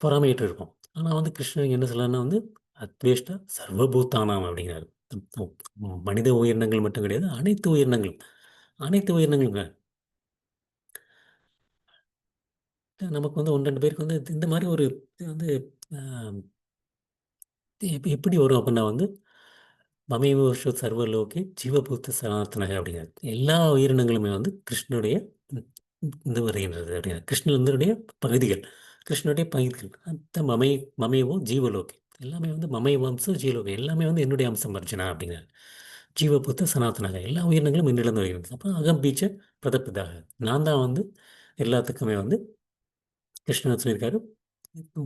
பொறாமையற்று இருப்போம். ஆனா வந்து கிருஷ்ணர் என்ன சொல்றாருன்னா வந்து, "அத்வேஷ்டா சர்வபூதானாம்" அப்படிங்கிறாரு. மனித உயிரினங்கள் மட்டும் கிடையாது. அனைத்து உயிரினங்களும். அனைத்து உயிரினங்களுங்க. நமக்கு வந்து 1, 2 பேருக்கு வந்து இந்த மாரி ஒரு வந்து அ எப்படி வரும் அப்டின்னா வந்து, "மமேவ விஸ்வ சர்வலோகே ஜீவபூத சனாதனக" அப்படிங்கிறாரு. எல்லா உயிரினங்களுமே வந்து கிருஷ்ணனுடைய ம் இது வருகின்றது அப்படிங்கிறார். கிருஷ்ணனுடைய பகுதிகள். கிருஷ்ணனுடைய பகுதிகள். மமேவோ ஜீவலோகே. எல்லாமே வந்து மமை வம்சம் ஜீவலோகம் எல்லாமே வந்து என்னுடைய அம்சம் அர்ஜுனா அப்படிங்கிறார். ஜீவபுத்த சனாதனாக எல்லா உயிரினங்களும் என்னிடம் வருகிறது. அப்போ அகம் பீச்ச பிரதப்பிதாக நான் தான் வந்து எல்லாத்துக்குமே வந்து கிருஷ்ணன் சொல்லியிருக்காரு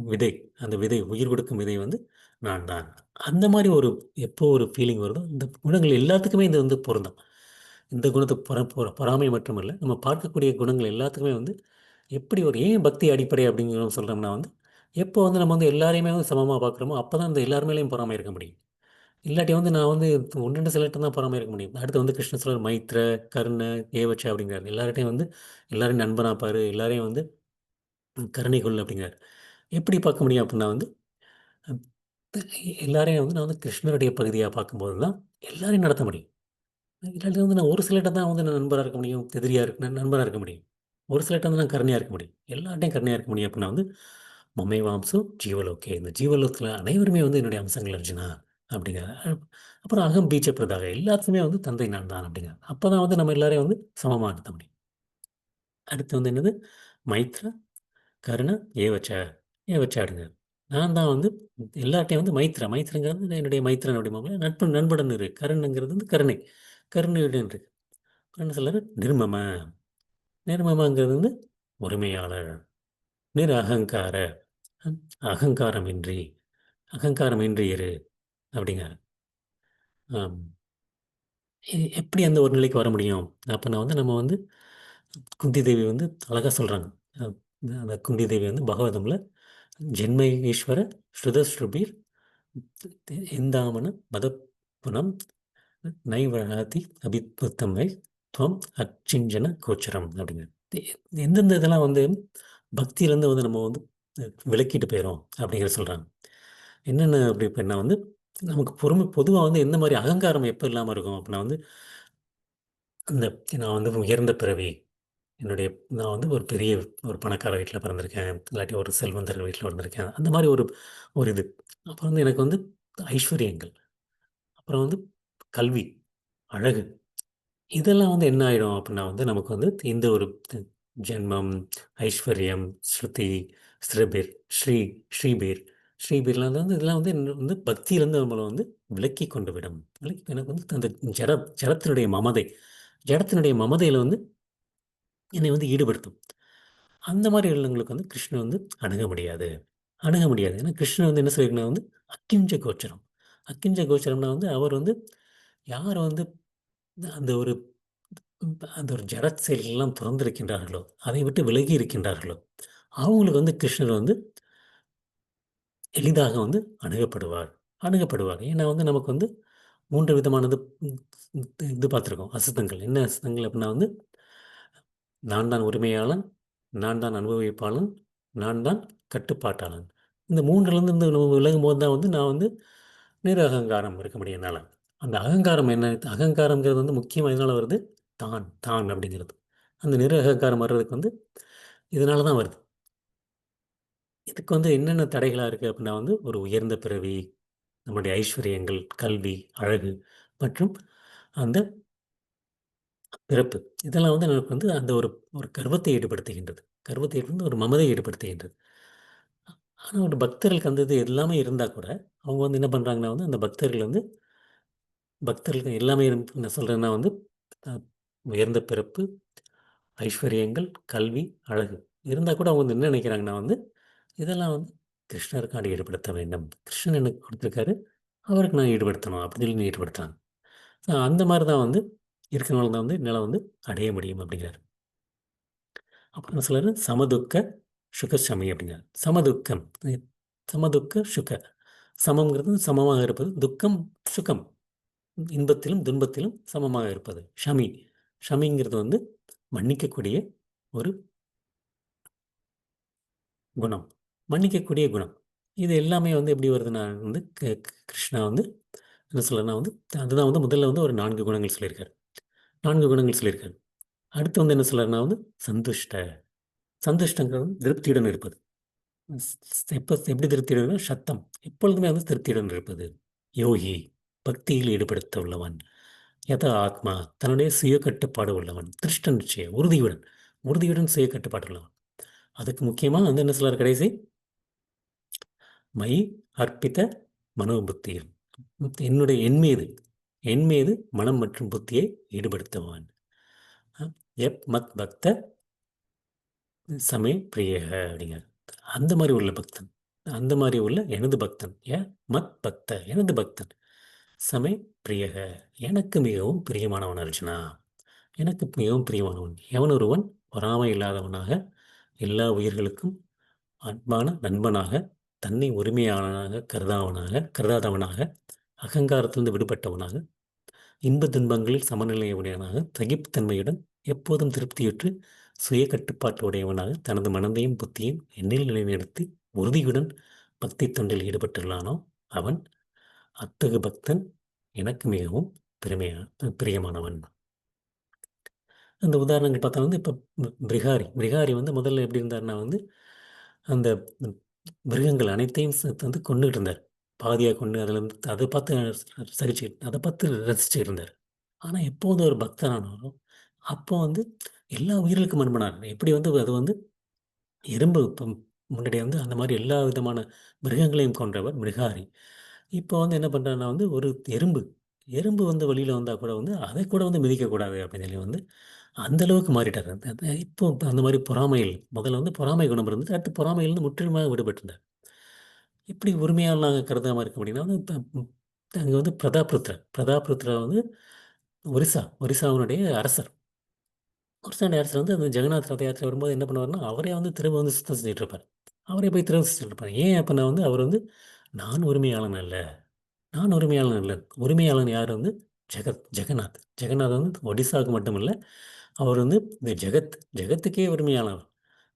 விதை, அந்த விதை உயிர் கொடுக்கும் விதை வந்து நான் தான். அந்த மாதிரி ஒரு எப்போ ஒரு ஃபீலிங் வருதோ இந்த குணங்கள் எல்லாத்துக்குமே இது வந்து பொருந்தும். இந்த குணத்தை பொறாமை மட்டுமல்ல, நம்ம பார்க்கக்கூடிய குணங்கள் எல்லாத்துக்குமே வந்து எப்படி ஒரு ஏன் பக்தி அடிப்படை அப்படிங்கிறோம் சொல்கிறோம்னா வந்து எப்போ வந்து நம்ம வந்து எல்லாரையுமே வந்து சமமாக பார்க்குறோமோ அப்போ தான் இந்த எல்லார் மேலேயும் பொறாமை இருக்க முடியும். இல்லாட்டி வந்து நான் வந்து ஒன்று ரெண்டு சிலர்கிட்ட தான் பொறாமை இருக்க முடியும். அடுத்து வந்து கிருஷ்ண சொல்றார் மைத்ர, கர்ண, ஏவச்ச அப்படிங்கிறாரு. எல்லார்ட்டையும் வந்து எல்லாரையும் நண்பனா பாரு, எல்லாரையும் வந்து கருணை கொள் அப்படிங்கிறார். எப்படி பார்க்க முடியும் அப்படின்னா வந்து அ எல்லாரையும் வந்து நான் வந்து கிருஷ்ணருடைய பகுதியா பார்க்கும்போது தான் எல்லாரையும் நடத்த முடியும். இல்லாட்டி வந்து நான் ஒரு சிலர்ட்ட தான் வந்து நான் நண்பரா இருக்க முடியும், எதிரியா இருக்க நண்பனா இருக்க முடியும். ஒரு சிலர்ட்ட வந்து நான் கருணையா இருக்க முடியும். எல்லார்ட்டயும் கருணையா இருக்க முடியும் அப்படின்னா வந்து மமேவாம்சம் ஜீவலோகே. இந்த ஜீவலோகத்தில அனைவருமே வந்து என்னுடைய அம்சங்கள் அர்ஜுனா அப்படிங்கிறார். அப்புறம் அகம் பீச்ச பிரதாக எல்லாத்துக்குமே வந்து தந்தை நான் தான் அப்படிங்கிறார். அப்பதான் வந்து நம்ம எல்லாரையும் வந்து சமமா நடத்த முடியும். அடுத்து வந்து என்னது? மைத்ர, கருண, ஏவச்ச. ஏவச்ச அப்படிங்கிறார். நான் தான் வந்து எல்லார்ட்டயும் வந்து மைத்ரங்கிறது என்னுடைய மைத்ரன் அப்படிம்பாங்க. நண்புடன் இரு. கருணைங்கிறது வந்து கருணை. கருணையுடன் இரு. என்ன சொல்றாரு? நிர்மம. நிர்மமங்கிறது வந்து ஒருமையாளர். அகங்கார. அகங்காரமின்றி அகங்காரமின்றி இரு அப்படிங்கிறாரு. ஆம். எப்படி அந்த ஒரு நிலைக்கு வர முடியும்? அப்பன்னா வந்து நம்ம வந்து குந்தி தேவி வந்து அழகா சொல்றாங்க. அ அந்த குந்தி தேவி வந்து பகவதம்ல "ஜென்மை ஈஸ்வர ஸ்ருதஸ்ருபிர் இந்தாமன மதப்புனம் நைவழாதி அபித்புத்தம் வை துவம் அச்சிஞ்சன கோச்சரம்" அப்படிங்கிறது. எந்தெந்த இதெல்லாம் வந்து பக்தியிலேருந்து வந்து நம்ம வந்து விலக்கிட்டு போயிறோம் அப்படிங்கிறத சொல்றாங்க. என்னென்ன அப்படி இப்ப வந்து நமக்கு பொதுவா வந்து எந்த மாரி அகங்காரம் எப்ப இல்லாம இருக்கும் அப்படின்னா வந்து, அந்த நான் வந்து உயர்ந்த பிறவி, என்னுடைய நான் வந்து ஒரு பெரிய ஒரு பணக்கார வீட்ல பிறந்திருக்கேன். இல்லாட்டி ஒரு செல்வந்தர் வீட்ல வளர்ந்திருக்கேன். அந்த மாரி ஒரு ஒரு இது. அப்புறம் வந்து எனக்கு வந்து ஐஸ்வர்யங்கள், அப்புறம் வந்து கல்வி, அழகு இதெல்லாம் வந்து என்ன ஆயிடும் அப்டின்னா வந்து நமக்கு வந்து இந்த ஒரு ஜென்மம், ஐஸ்வர்யம், ஸ்ருதி, ஸ்ரிபிர், ஸ்ரீபீர், ஸ்ரீபீர்லாம் வந்து இதெல்லாம் வந்து என்ன வந்து பக்தியிலேருந்து நம்மள வந்து விலக்கிக் கொண்டு விடும். எனக்கு வந்து அந்த ஜடத்தினுடைய மமதை, ஜடத்தினுடைய மமதையில வந்து என்னை வந்து ஈடுபடுத்தும். அந்த மாரி உள்ளவங்களுக்கு வந்து கிருஷ்ணன் வந்து அணுக முடியாது. அணுக முடியாது. ஏன்னா கிருஷ்ணன் வந்து என்ன சொல்லியிருக்னா வந்து அக்கிஞ்ச கோச்சரம். அக்கிஞ்ச கோச்சரம்னா வந்து அவர் வந்து யார் வந்து அந்த ஒரு அந்த ஒரு ஜட செயல்கள்லாம் துறந்திருக்கின்றார்களோ, அதை விட்டு விலகி இருக்கின்றார்களோ, அவங்களுக்கு வந்து கிருஷ்ணர் வந்து எளிதாக வந்து அணுகப்படுவார். அணுகப்படுவார். ஏன்னா வந்து நமக்கு வந்து 3 விதமானது ம் இது பார்த்துருக்கோம். அசுத்தங்கள். என்ன அசுத்தங்கள் அப்டின்னா வந்து, நான் தான் உரிமையாளன், நான் தான் அனுபவிப்பாளன், நான் தான் கட்டுப்பாட்டாளன். இந்த 3லேருந்து நம்ம விலகும்போது தான் வந்து நான் வந்து அகங்காரம் இருக்க முடியும் என்னால. அந்த அகங்காரம் என்ன அகங்காரம்ங்கிறது வந்து முக்கியமா எதனால வருது? தான் அப்படிங்கிறது. அந்த அகங்காரம் வர்றதுக்கு வந்து இதனால தான் வருது. இதுக்கு வந்து என்னென்ன தடைகளா இருக்கு அப்படின்னா வந்து, ஒரு உயர்ந்த பிறவி, நம்முடைய ஐஸ்வர்யங்கள், கல்வி, அழகு மற்றும் அந்த பிறப்பு. இதெல்லாம் வந்து நமக்கு வந்து அந்த ஒரு ஒரு கர்வத்தை ஏற்படுத்துகின்றது. கர்வத்தை வந்து ஒரு மமதை ஏற்படுத்துகின்றது. ஆனா ஒரு பக்தர்களுக்கு அந்த இது எல்லாமே இருந்தா கூட, அவங்க வந்து என்ன பண்றாங்கன்னா வந்து, அந்த பக்தர்கள் வந்து பக்தர்களுக்கு எல்லாமே நான் சொல்றேன்னா வந்து, அ உயர்ந்த பிறப்பு, ஐஸ்வர்யங்கள், கல்வி, அழகு இருந்தா கூட அவங்க வந்து என்ன நினைக்கிறாங்கன்னா வந்து, இதெல்லாம் வந்து கிருஷ்ணருக்காக ஈடுபடுத்த வேண்டும். கிருஷ்ணன் எனக்கு குடுத்துருக்காரு. அவருக்கு நான் ஈடுபடுத்தணும் அப்படின்னு சொல்லி ஈடுபடுத்துறாங்க. அந்த மாரி தான் வந்து இருக்கிறனால தான் வந்து என்னால வந்து அடைய முடியும் அப்படிங்கிறாரு. அப்புறம் சிலர் சமதுக்க சுக சமி அப்படிங்கிறார். சமதுக்கம் சமதுக்க சுக. சமம்ங்கிறது சமமாக இருப்பது. துக்கம் சுகம். இன்பத்திலும், துன்பத்திலும் சமமாக இருப்பது. ஷமிங்கிறது வந்து மன்னிக்கக்கூடிய ஒரு குணம். மன்னிக்கக்கூடிய குணம். இது எல்லாமே வந்து எப்படி வருதுன்னா வந்து கிருஷ்ணா வந்து என்ன சொல்றேன்னா வந்து அதுதான் வந்து முதல்ல வந்து ஒரு 4 குணங்கள் சொல்லியிருக்காரு. 4 குணங்கள் சொல்லியிருக்காரு. அடுத்து வந்து என்ன சொல்றாருன்னா வந்து சந்துஷ்ட. சந்துஷ்டங்கிறது வந்து திருப்தியுடன் இருப்பது. எப்படி திருப்தியுடன் சத்தம். எப்பொழுதுமே வந்து திருப்தியுடன் இருப்பது. யோகி பக்தியில் ஈடுபடுத்த உள்ளவன். ஆத்மா தன்னுடைய சுய கட்டுப்பாடு உள்ளவன். திருஷ்ட நிச்சயம் உறுதியுடன் உறுதியுடன் சுய கட்டுப்பாடு உள்ளவன். அதுக்கு முக்கியமா வந்து என்ன சொல்றாரு கடைசி? மயி அர்ப்பித மனோபுத்தியும் என் மீது மனம் மற்றும் புத்தியை ஈடுபடுத்துவான். எப் மத் பக்த சமே பிரியக அப்படிங்கிறார். அந்த மாதிரி உள்ள பக்தன், அந்த மாதிரி உள்ள எனது பக்தன், மத் பக்த எனது பக்தன், சமே பிரியக எனக்கு மிகவும் பிரியமானவன் அர்ஜுனா, எனக்கு மிகவும் பிரியமானவன். எவன் ஒருவன் பொறாமை இல்லாதவனாக, எல்லா உயிர்களுக்கும் அன்பான நண்பனாக, தன்னை உரிமையாளனாக கருதாதவனாக, அகங்காரத்திலிருந்து விடுபட்டவனாக, இன்ப துன்பங்களில் சமநிலையுடையவனாக, சகிப்புத்தன்மையுடன் எப்போதும் திருப்தியுற்று சுய கட்டுப்பாட்டு உடையவனாக தனது மனதையும் புத்தியும் எண்ணில் நிலைநிறுத்தி உறுதியுடன் பக்தி தொண்டில் ஈடுபட்டுள்ளானோ அவன், அத்தகு பக்தன் எனக்கு மிகவும் பிரியமானவன். அந்த உதாரணங்கள் பார்த்தா வந்து இப்போ பிரிகாரி வந்து முதல்ல எப்படி இருந்தார்னா வந்து அந்த மிருகங்கள் அனைத்தையும் வந்து கொண்டுகிட்டு இருந்தார். பாதியாக கொண்டு அதில் வந்து அதை பார்த்து அதை பார்த்து ரசிச்சுட்டு இருந்தார். ஆனால் எப்போது ஒரு பக்தனானாரோ அப்போ வந்து எல்லா உயிர்களுக்கும் அன்பனார். எப்படி வந்து அது வந்து எறும்பு இப்போ முன்னாடி வந்து அந்த மாதிரி எல்லா விதமான மிருகங்களையும் கொன்றவர் மிருகாரி. இப்போ வந்து என்ன பண்ணுறாருன்னா வந்து ஒரு எறும்பு எறும்பு வந்து வெளியில் வந்தால் கூட வந்து அதை கூட வந்து மிதிக்கக்கூடாது அப்படின்னு சொல்லி வந்து அந்த அளவுக்கு மாறிட்டார். இப்போ அந்த மாதிரி பொறாமைகள் முதல்ல வந்து பொறாமை குணம் இருந்தது. அடுத்து பொறாமையிலிருந்து முற்றிலுமாக விடுபட்டிருந்தார். எப்படி உரிமையாளனாக கருதாமல் இருக்க முடியும்னா வந்து இப்போ அங்கே வந்து பிரதாபருத்ரா வந்து ஒரிசாவினுடைய அரசர். ஒரிசாவுடைய அரசர் வந்து அந்த ஜெகநாத் ரத யாத்திரை வரும்போது என்ன பண்ணுவார்னா அவரே வந்து திரும்ப வந்து சுத்தம் செஞ்சுட்டு இருப்பார். அவரே போய் திரும்ப செஞ்சுட்டு இருப்பார். ஏன் அப்படின்னா வந்து அவர் வந்து நான் உரிமையாளன் அல்ல, நான் உரிமையாளன் அல்ல. உரிமையாளன் யார் வந்து ஜெகநாத். ஜெகநாத் வந்து ஒடிசாவுக்கு மட்டும் இல்லை, அவர் வந்து இந்த ஜெகத்துக்கே உரிமையாளர்.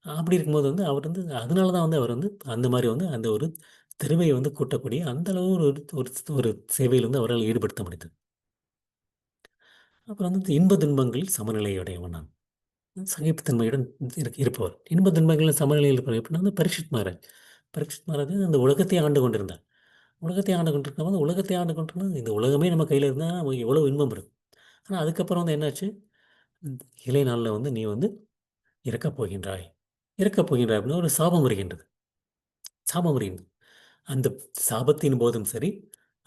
அப்படி இருக்கும்போது வந்து அவர் வந்து அதனால தான் வந்து அவர் வந்து அந்த மாதிரி வந்து அந்த ஒரு தெருவை வந்து கூட்டக்கூடிய அந்த அளவு ஒரு ஒரு ஒரு சேவையில் வந்து அவரால் ஈடுபடுத்த முடியுது. அப்புறம் வந்து இன்ப துன்பங்களில் சமநிலையுடையவன் நான், சகிப்புத்தன்மையுடன் இருப்பவர். இன்ப துன்பங்களில் சமநிலையில் இருப்பவர் எப்படின்னா வந்து பரீட்சித் மகாராஜ் அந்த உலகத்தை ஆண்டு கொண்டிருந்தார். உலகத்தை ஆண்டு கொண்டிருக்கும் போது உலகத்தை ஆண்டு கொண்டிருந்தா இந்த உலகமே நம்ம கையில் இருந்தால் நமக்கு எவ்வளோ இன்பம் இருக்கும். ஆனால் அதுக்கப்புறம் வந்து என்னாச்சு, இலை நாளில் வந்து நீ வந்து இறக்கப் போகின்றாய் அப்படின்னு ஒரு சாபம் வருகின்றது. சாபம் வருகின்றது. அந்த சாபத்தின் போதும் சரி,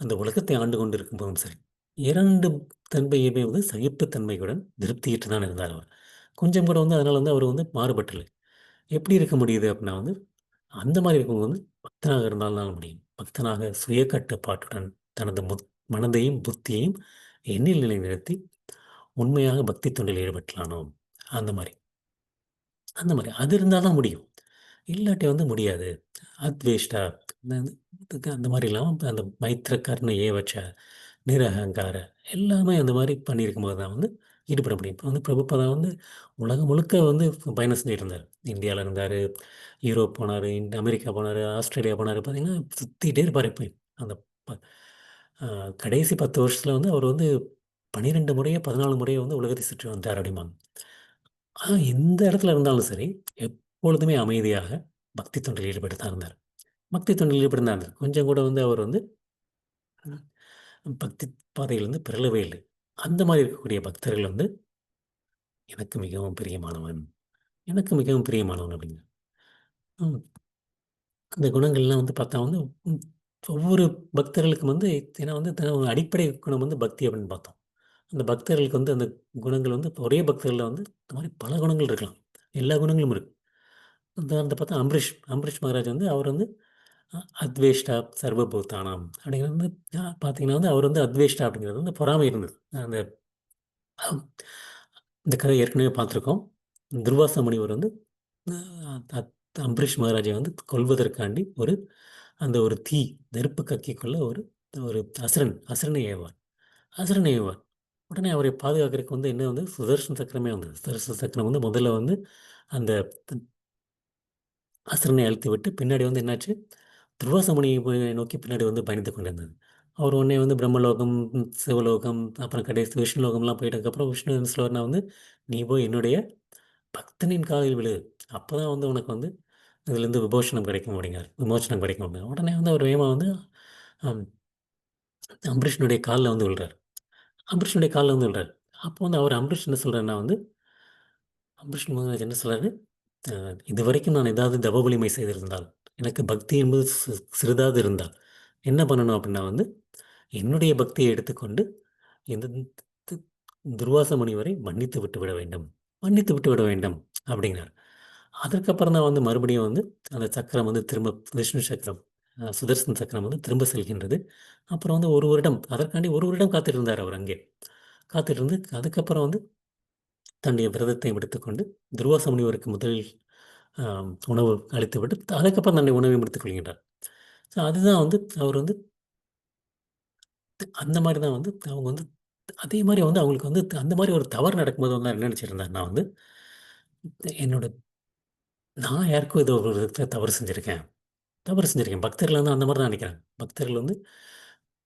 அந்த உலகத்தை ஆண்டு கொண்டிருக்கும் போதும் சரி, 2 தன்மையுமே வந்து சகிப்புத்தன்மையுடன் திருப்தியிட்டு தான் இருந்தார் அவர். கொஞ்சம் கூட வந்து அதனால் வந்து அவர் வந்து மாறுபட்டல. எப்படி இருக்க முடியுது அப்படின்னா வந்து, அந்த மாதிரி இருக்கவங்க வந்து பக்தனாக இருந்தால் தான் முடியும். பக்தனாக சுய கட்டுப்பாட்டுடன் தனது மனதையும் புத்தியையும் எண்ணில் நிலைநிறுத்தி உண்மையாக பக்தி தொண்டில் ஈடுபட்டலானோ அந்த மாதிரி அந்த மாதிரி அது இருந்தால் தான் முடியும். இல்லாட்டி வந்து முடியாது. அத்வேஷ்டா அந்த மாதிரி இல்லாமல் அந்த மைத்திர கர்ண ஏவச்ச நிரகங்கார எல்லாமே அந்த மாதிரி பண்ணியிருக்கும்போது தான் வந்து ஈடுபட முடியும். இப்போ வந்து பிரபுபாதா வந்து உலகம் முழுக்க வந்து பயணம் செஞ்சுட்டு இருந்தார். இந்தியாவில் இருந்தார், யூரோப் போனார், அமெரிக்கா போனார், ஆஸ்திரேலியா போனார். பார்த்தீங்கன்னா சுற்றிக்கிட்டே இருப்பார். இப்போ அந்த ப- கடைசி 10 வருஷத்தில் வந்து அவர் வந்து 12 முறையோ 14 முறையோ வந்து உலகத்தை சுற்றி வந்தார் அப்படிம்பாங்க. எந்த இடத்துல இருந்தாலும் சரி, எப்பொழுதுமே அமைதியாக பக்தி தொண்டில் ஈடுபட்டு தான் இருந்தார். பக்தி தொண்டில் ஈடுபட்டு தான் இருந்தார். கொஞ்சம் கூட வந்து அவர் வந்து பக்தி பாதையிலிருந்து பிறழவே இல்லை. அந்த மாதிரி இருக்கக்கூடிய பக்தர்கள் வந்து எனக்கு மிகவும் பிரியமானவன், எனக்கு மிகவும் பிரியமானவன் அப்படிங்க. ம். அந்த குணங்கள்லாம் வந்து பார்த்தா வந்து ம், ஒவ்வொரு பக்தர்களுக்கும் வந்து ஏன்னா வந்து அடிப்படை குணம் வந்து பக்தி அப்படின்னு பார்த்தோம். அந்த பக்தர்களுக்கு வந்து அந்த குணங்கள் வந்து ஒரே பக்தர்களில் வந்து இந்த மாதிரி பல குணங்கள் இருக்கலாம். எல்லா குணங்களும் இருக்கு. உதாரணத்தை பார்த்தா அம்பரீஷ் மகாராஜ் வந்து அவர் வந்து அத்வேஷ்டா சர்வபூதானாம் அப்படிங்கிறது வந்து பார்த்தீங்கன்னா வந்து அவர் வந்து அத்வேஷ்டா அப்படிங்கிறது வந்து பொறாமை இருந்தது. அந்த அஹ், இந்த கதை ஏற்கனவே பார்த்துருக்கோம். துர்வாச முனிவர் வந்து அம்பரீஷ் மகாராஜை வந்து கொல்வதற்காண்டி அந்த ஒரு நெருப்பு கக்கிக்குள்ள ஒரு ஒரு அசுரனை ஏவார். அசுரனை ஏவார். உடனே அவரை பாதுகாக்கிறதுக்கு வந்து என்ன வந்து சுதர்சன சக்கரமே வந்தது. சுதர்சன சக்கரம் வந்து முதல்ல வந்து அந்த அசுரனை அழுத்தி விட்டு பின்னாடி வந்து என்னாச்சு, துர்வாச முனியை நோக்கி பின்னாடி வந்து பயணித்து கொண்டிருந்தது. அவர் உடனே வந்து பிரம்மலோகம், சிவலோகம், அப்புறம் கடைசி விஷ்ணுலோகம்லாம் போயிட்டதுக்கப்புறம் விஷ்ணு என்ன சொல்லுவார்னா வந்து, நீ போய் என்னுடைய பக்தனின் காலில் விழு. அப்போ தான் வந்து உனக்கு வந்து இதுலேருந்து விமோச்சனம் கிடைக்கும் அப்படிங்க. உடனே வந்து அவர் வேகமாக வந்து அம், அம்பரீஷனுடைய காலில் வந்து விழுறார். அப்போ வந்து அவர் அம்பரீஷ் என்ன சொல்கிறாருன்னா வந்து, அம்பரீஷ் மகாராஜ் என்ன சொல்கிறாரு, இதுவரைக்கும் நான் ஏதாவது தவ வலிமை செய்திருந்தால், எனக்கு பக்தி என்பது சிறிதாவது இருந்தால், என்ன பண்ணணும் அப்படின்னா வந்து, என்னுடைய பக்தியை எடுத்துக்கொண்டு இந்த து துர்வாச முனிவரை மன்னித்து விட்டு விட வேண்டும். மன்னித்து விட்டு விட வேண்டும் அப்படிங்கிறார். அதற்கப்புறம் தான் வந்து மறுபடியும் வந்து அந்த சக்கரம் வந்து திரும்ப விஷ்ணு சக்கரம், சுதர்சன சக்கரம் வந்து திரும்ப செல்கின்றது. அப்புறம் வந்து 1 வருடம் அதற்காண்டி 1 வருடம் காத்துட்டு அவர் அங்கே. காத்துட்டு அதுக்கப்புறம் வந்து தன்னுடைய விரதத்தை எடுத்துக்கொண்டு துர்வாச முனிவருக்கு முதலில் உணவு அளித்துவிட்டு, அதுக்கப்புறம் தன்னுடைய உணவையும் எடுத்துக் கொள்கின்றார். ஸோ அதுதான் வந்து அவர் வந்து அந்த மாரி தான் வந்து அவங்க வந்து அதே மாரி வந்து அவங்களுக்கு வந்து அந்த மாரி ஒரு தவறு நடக்கும்போது வந்து நான் என்ன நினைச்சிருந்தேன்னா வந்து, என்னோட நான் யாருக்கோ ஏதோ ஒரு விதத்தில தவறு செஞ்சிருக்கேன். தவறு செஞ்சிருக்கேன். பக்தர்கள் வந்து அந்த மாரி தான் நினைக்கிறாங்க. பக்தர்கள் வந்து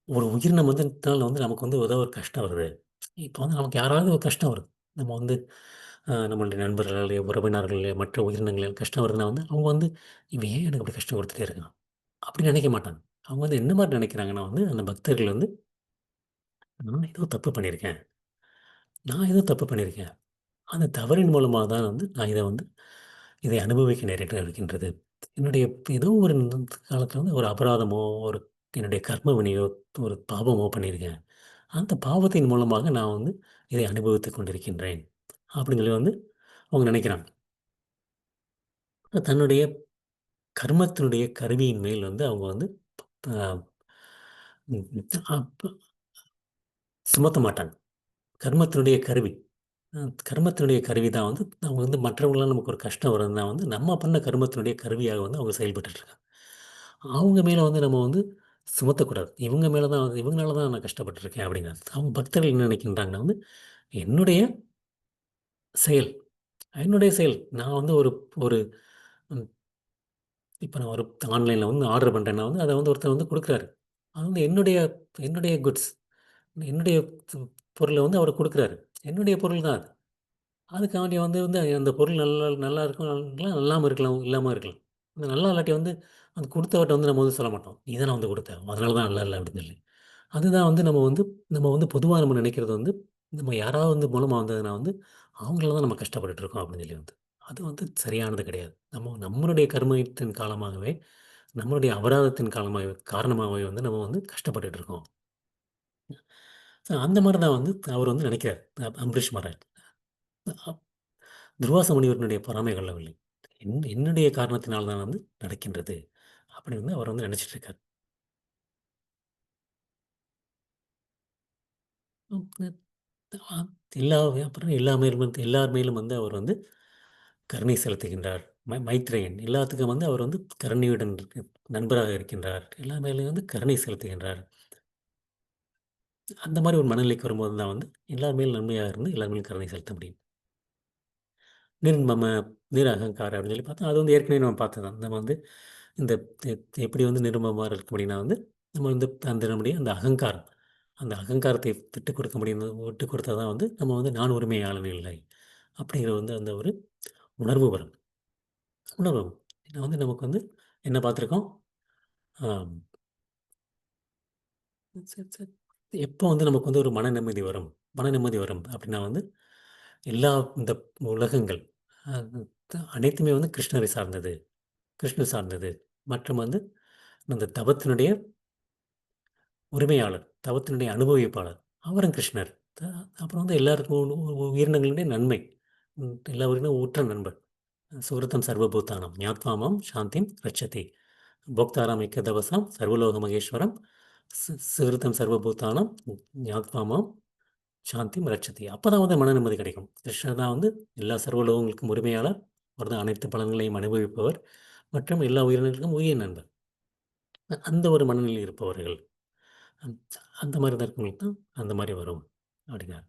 ஒரு உயிரினம் வந்துனால வந்து நமக்கு வந்து ஏதோ ஒரு கஷ்டம் வருது. இப்போ வந்து நமக்கு யாராவது ஒரு கஷ்டம் வருது. நம்ம வந்து நம்மளுடைய நண்பர்களாலயோ, உறவினர்களையோ, மற்ற உயிரினங்களையோ கஷ்டம் வருதுன்னா வந்து, அவங்க வந்து இவன் ஏன் எனக்கு இப்படி கஷ்டம் குடுத்துட்டே இருக்கான்? அப்படி நினைக்க மாட்டாங்க. அவங்க வந்து என்ன மாரி நினைக்கிறாங்கன்னா வந்து, அந்த பக்தர்கள் வந்து நான் ஏதோ தப்பு பண்ணியிருக்கேன். நான் ஏதோ தப்பு பண்ணியிருக்கேன். அந்த தவறின் மூலமா தான் வந்து நான் இதை அனுபவிக்க நேரிட்டு இருக்கின்றது. என்னுடைய ஏதோ ஒரு காலத்தில வந்து ஒரு அபராதமோ, ஒரு என்னுடைய கர்ம வினையோ, ஒரு பாவமோ பண்ணியிருக்கேன். அந்த பாவத்தின் மூலமாக நான் வந்து இதை அனுபவித்துக் கொண்டிருக்கின்றேன். அப்படின்னு சொல்லி வந்து அவங்க நினைக்கிறாங்க. தன்னுடைய கர்மத்தினுடைய கருவியின் மேல் வந்து அவங்க வந்து அ அப்ப சுமத்த மாட்டாங்க. கர்மத்தினுடைய கருவி. அ கர்மத்தினுடைய கருவி தான் வந்து அவங்க வந்து மற்றவங்களால நமக்கு ஒரு கஷ்டம் வருதுன்னா வந்து, நம்ம பண்ண கர்மத்தினுடைய கருவியாக வந்து அவங்க செயல்பட்டுட்டு இருக்காங்க. அவங்க மேல வந்து நம்ம வந்து சுமத்தக்கூடாது. இவங்க மேல தான் இவங்கனால தான் நான் கஷ்டப்பட்டுருக்கேன் அப்படிங்கிறது. அவங்க பக்தர்கள் என்ன நினைக்கின்றாங்கன்னா வந்து, என்னுடைய செயல் என்னுடைய செயல். நான் வந்து ஒரு ஒரு ம் இப்ப நான் ஒரு ஆன்லைன்ல வந்து ஆர்டர் பண்றேன்னா வந்து, அத வந்து ஒருத்தர் வந்து குடுக்குறாரு. அது வந்து என்னுடைய என்னுடைய குட்ஸ். என்னுடைய து பொருள வந்து அவரு குடுக்குறாரு. என்னுடைய பொருள் தான் அது. அதுக்காண்டி வந்து வந்து அந்த பொருள் நல்லா நல்லா இருக்கும், நல்லாம இருக்கலாம், இல்லாம இருக்கலாம். அந்த நல்லா இல்லாட்டி வந்து அந்த குடுத்தவர்ட்ட வந்து நம்ம வந்து சொல்ல மாட்டோம். "நீ தானே வந்து குடுத்த. அதனால தான் நல்லா இல்ல" அப்படின்னு சொல்லி. அதுதான் வந்து நம்ம வந்து பொதுவா நம்ம நினைக்கிறது வந்து, நம்ம யாராவது வந்து மூலமா வந்ததுனா வந்து, அவங்களால தான் நம்ம கஷ்டப்பட்டுட்டு இருக்கோம் அப்படின்னு சொல்லி வந்து. அது வந்து சரியானது கிடையாது. நம்மளுடைய கர்மத்தின் காலமாகவே, நம்மளுடைய அபராதத்தின் காரணமாகவே வந்து நம்ம வந்து கஷ்டப்பட்டுட்டு இருக்கோம். அந்த மாரி தான் வந்து அவர் வந்து நினைக்கிறார். அம்பரீஷ் மகாராஜ். அ துர்வாச முனிவரினுடைய பொறாமை கொள்ளவில்லை. என்னுடைய காரணத்தினால் தான் வந்து நடக்கின்றது. அப்படி வந்து அவர் வந்து நினைச்சிட்டு இருக்காரு. அ எல்லா அப்புறம் எல்லார் மேலும் வந்து அவர் வந்து கருணை செலுத்துகின்றார். மைத்ரேயன் எல்லாத்துக்கும் வந்து அவர் வந்து கருணையுடன் நண்பராக இருக்கின்றார். எல்லா மேலயும் வந்து கருணை செலுத்துகின்றார். அந்த மாரி ஒரு மனநிலைக்கு வரும்போது தான் வந்து எல்லார் மேலும் நன்மையா இருந்து எல்லார் மேலும் கருணை செலுத்த முடியும். நிர்மம, நிரகங்கார அப்படின்னு சொல்லி பார்த்தா, அது வந்து ஏற்கனவே நம்ம பார்த்தது தான். நம்ம வந்து இந்த எப்படி வந்து நிர்மமா இருக்க முடியும்னா வந்து, நம்ம வந்து அந்த நம்முடைய அந்த அகங்காரம். அந்த அகங்காரத்தை விட்டுக் கொடுக்க முடியும் விட்டுக் கொடுத்தா தான் வந்து நம்ம வந்து நான் உரிமையாளன் இல்லை. அப்படிங்கிற வந்து அந்த ஒரு உணர்வு வரும். உணர்வு வரும். ஏன்னா வந்து நமக்கு வந்து என்ன பார்த்துருக்கோம்? ஆம் சரி, சரி. எப்போ வந்து நமக்கு வந்து ஒரு மன நிம்மதி வரும்? மன நிம்மதி வரும் அப்படின்னா வந்து, எல்லா இந்த உலகங்கள் அ அனைத்துமே வந்து கிருஷ்ணரை சார்ந்தது. கிருஷ்ணர் சார்ந்தது. மற்றும் வந்து அந்த தவத்தினுடைய உரிமையாளர், தவத்தினுடைய அனுபவிப்பாளர். அவரும் கிருஷ்ணர். த அப்புறம் வந்து எல்லாருக்கும் உயிரினங்களுடைய நன்மை. எல்லா உயிரினும் உற்ற நண்பர். சுஹൃதம் சர்வபூதானாம் ஞாத்வா மாம் சாந்திம் ரட்சதி. போக்தாராம் ஏகதவசாம் சர்வலோக மகேஸ்வரம் சுஹൃதம் சர்வபூதானாம் ஞாத்வா மாம் சாந்திம் ரட்சதி. அப்பதான் வந்து மன நிம்மதி கிடைக்கும். கிருஷ்ணர் தான் வந்து எல்லா சர்வலோகங்களுக்கும் உரிமையாளர். அவர் தான் அனைத்து பலன்களையும் அனுபவிப்பவர். மற்றும் எல்லா உயிரினங்களுக்கும் உயிர் நண்பர். அந்த ஒரு மனநிலையில் இருப்பவர்கள். அந் அந்த மாரி தான் இருக்கவங்களுக்கு தான் அந்த மாரி வரும் அப்படிங்கிறார்.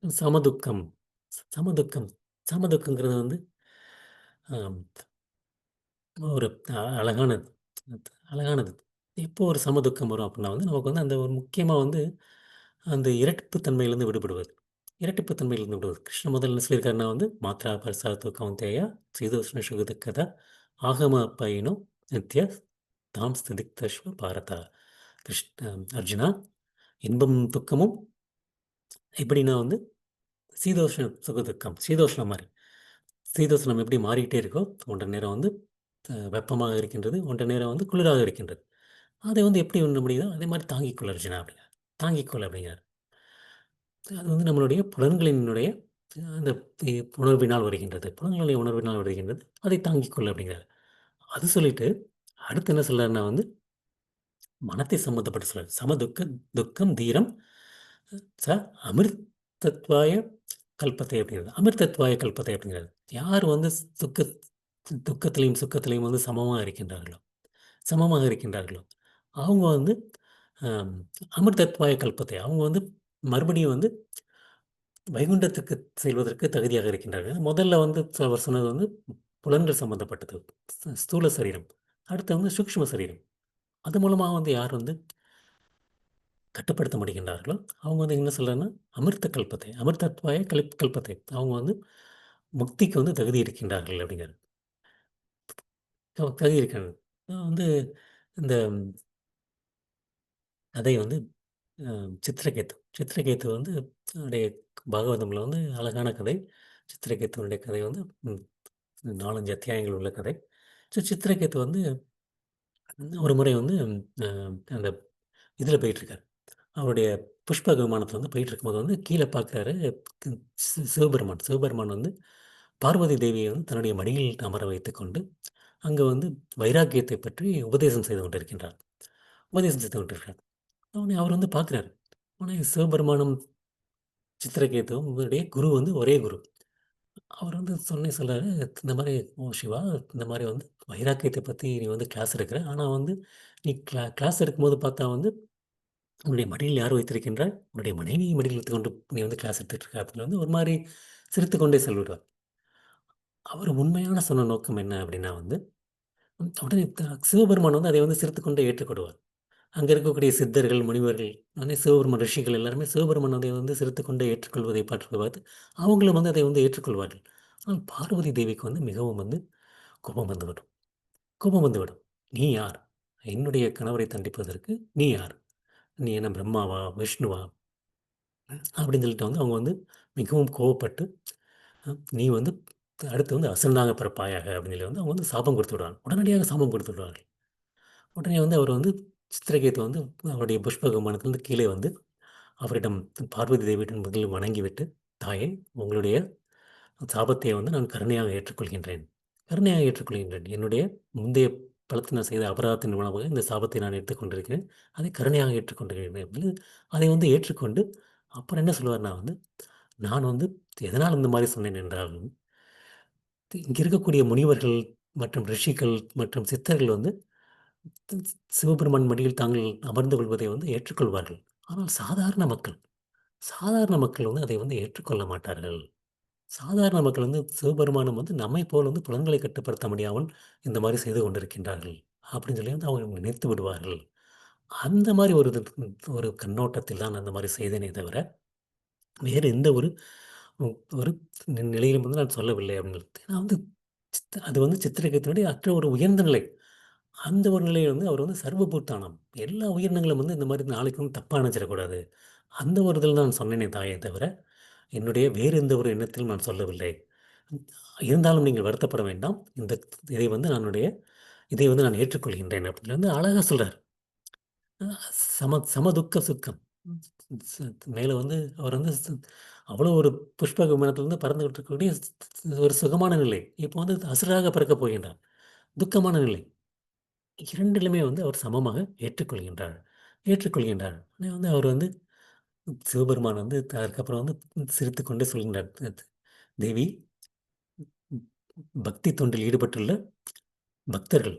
சமதுக்கம். சமதுக்கம். சமதுக்கங்கிறது வந்து அம் ஒரு அழகானது. அழகானது. எப்போ ஒரு சமதுக்கம் வரும் அப்டின்னா வந்து, நமக்கு வந்து அந்த ஒரு முக்கியமா வந்து அந்த இரட்டிப்பு தன்மையிலிருந்து விடுபடுவது. இரட்டிப்பு தன்மையிலிருந்து விடுவது. கிருஷ்ணர் முதல்ல என்ன சொல்லியிருக்காருன்னா வந்து, "மாத்ரா பர்சாத்து கௌந்தேயா சீதோஷ்ண சுகதுக்கதா ஆகம பயினோ நித்ய தாம் ஸ்திதிக்தஸ்வ பாரதா." அர்ஜுனா, இன்பமும் துக்கமும் எப்படின்னா வந்து சீதோஷ்ணம் சுகதுக்கம். சீதோஷ்ணம் மாரி. சீதோஷ்ணம் எப்படி மாறிக்கிட்டே இருக்கோ, ஒன்றரை நேரம் வந்து வெப்பமாக இருக்கின்றது, ஒன்றரை நேரம் வந்து குளிராக இருக்கின்றது. அதை வந்து எப்படி உண்ண முடியுதோ, அதே மாரி தாங்கிக்கொள் அர்ஜுனா அப்படிங்கிறார். தாங்கிக்கொள் அப்படிங்கிறார். அது வந்து நம்மளுடைய புலன்களினுடைய அந்த இ உணர்வினால் வருகின்றது. புலன்களுடைய உணர்வினால் வருகின்றது. அதை தாங்கிக்கொள் அப்படிங்கிறார். அது சொல்லிட்டு, அடுத்து என்ன சொல்றாருன்னா வந்து, மனத்தை சம்மந்தப்பட்டு சொல்றாரு. துக்கம் தீரம் ச அமிர்தத்வாய கல்பத்தை அப்படிங்கிறது. அமிர்தத்வாய கல்பத்தை அப்படிங்கிறது. யார் வந்து துக்க துக்கத்திலயும், சுக்கத்திலயும் வந்து சமமாக இருக்கின்றார்களோ, அவங்க வந்து அம் அமிர்தத்வாய கல்பத்தை அவங்க வந்து மறுபடியும் வந்து வைகுண்டத்துக்கு செல்வதற்கு தகுதியாக இருக்கின்றார்கள். முதல்ல வந்து அவர் சொன்னது வந்து புலன்கள் சம்பந்தப்பட்டது. ஸ்தூல சரீரம். அடுத்து வந்து சூக்ஷ்ம சரீரம். அது மூலமா வந்து யார் வந்து கட்டுப்படுத்த முடிகின்றார்களோ, அவங்க வந்து என்ன சொல்றாங்கன்னா, அமிர்த கல்பத்தை, அமிர்தத்வாய கல்பத்தை. அவங்க வந்து முக்திக்கு வந்து தகுதி இருக்கின்றார்கள் அப்படிங்கிறார். தகுதி இருக்காங்க. வந்து இந்த கதை வந்து அ சித்திரகேது. சித்திரகேது வந்து அவருடைய பாகவதம்ல வந்து அழகான கதை. சித்திரகேதுவுடைய கதை வந்து 4, 5 அத்தியாயங்கள் உள்ள கதை. சித்திரகேது வந்து ஒரு முறை வந்து அ அந்த இதில போயிட்டுருக்காரு. அவருடைய புஷ்பக விமானத்தில வந்து போயிட்டுருக்கும்போது வந்து கீழ பார்க்குறாரு க் சிவபெருமான். சிவபெருமான் வந்து பார்வதி தேவியை வந்து தன்னுடைய மடியில் அமர வைத்துக்கொண்டு, அங்க வந்து வைராக்கியத்தை பற்றி உபதேசம் செய்து கொண்டிருக்கின்றார். உபதேசம் செய்து கொண்டிருக்கிறார். உடனே அவர் வந்து பார்க்குறாரு. உடனே சிவபெருமானும், சித்திரகேதுவும் இவருடைய குரு வந்து ஒரே குரு. அவர் வந்து சொல்றாரு, இந்த மாரி "ஓ சிவா! இந்த மாரி வந்து வைராக்கியத்த பத்தி நீ வந்து கிளாஸ் எடுக்குற. ஆனா வந்து நீ கிளாஸ் எடுக்கும்போது பார்த்தா வந்து உன்னுடைய மடியில் யார் வைத்திருக்கின்றாய்? உன்னுடைய மனைவியை மடியில் வைத்துக்கொண்டு நீ வந்து கிளாஸ் எடுத்துட்டு இருக்க." அப்படின்னு வந்து ஒரு மாரி சிரித்துக்கொண்டே சொல்லிவிடுவார். அவர் உண்மையான சொன்ன நோக்கம் என்ன அப்படின்னா வந்து, உடனே சிவபெருமான் வந்து அதை வந்து சிரித்துக்கொண்டே ஏற்றுக்கொள்வார். அங்க இருக்கக்கூடிய சித்தர்கள், முனிவர்கள், உடனே சிவபெருமான் ரிஷிகள் எல்லாருமே சிவபெருமான் அதை வந்து சிரித்துக்கொண்டே ஏற்றுக்கொள்வதை பார்த்து, அவங்களும் வந்து அதை வந்து ஏற்றுக்கொள்வார்கள். ஆனால் பார்வதி தேவிக்கு வந்து மிகவும் வந்து கோபம் வந்துவிடும். கோபம் வந்துவிடும். "நீ யார்? என்னுடைய கணவரை தண்டிப்பதற்கு நீ யார்? நீ என்ன பிரம்மாவா? விஷ்ணுவா?" அப்படின்னு சொல்லிட்டு வந்து அவங்க வந்து மிகவும் கோவப்பட்டு, "நீ வந்து அடுத்து வந்து அசுரனாக பிறப்பாயாக" அப்படின்னு சொல்லி வந்து அவங்க வந்து சாபம் குடுத்து விடுவாங்க. உடனடியாக சாபம் குடுத்து விடுவார்கள். உடனே வந்து அவர் வந்து சித்திரகேது வந்து அவருடைய புஷ்ப விமானத்திலிருந்து கீழே வந்து அவரிடம் பார்வதி தேவியிடம் முதலில் வணங்கிவிட்டு, "தாயே! உங்களுடைய சாபத்தை வந்து நான் கருணையாக ஏற்றுக்கொள்கின்றேன். கருணையாக ஏற்றுக்கொள்கின்றேன். என்னுடைய முந்தைய பலத்தில் நான் செய்த அபராதத்தின் மூலமாக இந்த சாபத்தை நான் எடுத்துக்கொண்டிருக்கிறேன். அதை கருணையாக ஏற்றுக்கொண்டிருக்கிறேன்." அப்படின்னு அதை வந்து ஏற்றுக்கொண்டு, அப்புறம் என்ன சொல்லுவார்னா வந்து, "நான் வந்து எதனால் இந்த மாரி சொன்னேன் என்றால், இங்க இருக்கக்கூடிய முனிவர்கள் மற்றும் ரிஷிகள் மற்றும் சித்தர்கள் வந்து சிவபெருமான் மடியில் தாங்கள் அமர்ந்து கொள்வதை வந்து ஏற்றுக்கொள்வார்கள். ஆனால் சாதாரண மக்கள் வந்து அதை வந்து ஏற்றுக்கொள்ள மாட்டார்கள். சாதாரண மக்கள் வந்து சிவபெருமானும் வந்து நம்மைப் போல வந்து புலன்களை கட்டுப்படுத்த முடியாமல் இந்த மாரி செய்து கொண்டிருக்கின்றார்கள். அப்படின்னு சொல்லி வந்து அவங்க நினைத்து விடுவார்கள். அந்த மாரி ஒரு கண்ணோட்டத்தில் தான் அந்த மாரி செய்தேனே தவிர, வேறு எந்த ஒரு ஒரு நிலையிலும் வந்து நான் சொல்லவில்லை அப்படின்னு. ஏன்னா வந்து அது வந்து சித்திரகத்தினுடைய ஒரு உயர்ந்த நிலை. அந்த ஒரு நிலையில வந்து அவர் வந்து சர்வபூத்தானம். எல்லா உயிரினங்களும் வந்து இந்த மாரி நாளைக்கு வந்து தப்பா நெனச்சிடக்கூடாது. அந்த ஒரு இதில நான் சொன்னேனே தாயே தவிர, என்னுடைய வேறு எந்த ஒரு எண்ணத்திலும் நான் சொல்லவில்லை. இருந்தாலும் நீங்கள் வருத்தப்பட வேண்டாம். இதை வந்து இதை வந்து நான் ஏற்றுக்கொள்கின்றேன் அப்படின்னு வந்து அழகா சொல்றாரு. அ சமதுக்க சுக்கம். ஸ் மேல வந்து அவர் வந்து அவ்வளோ ஒரு புஷ்பக விமானத்திலிருந்து பறந்துகிட்டு இருக்கக்கூடிய ஒரு சுகமான நிலை. இப்போ வந்து அசுரராக பிறக்கப் போகின்றார். துக்கமான நிலை. 2லுமே வந்து அவர் சமமாக ஏற்றுக்கொள்கின்றார். ஆனா வந்து அவர் வந்து சிவபெருமான் வந்து அதுக்கப்புறம் வந்து சிரித்துக்கொண்டே சொல்கின்றார். "தேவி, பக்தி தொண்டில் ஈடுபட்டுள்ள பக்தர்கள்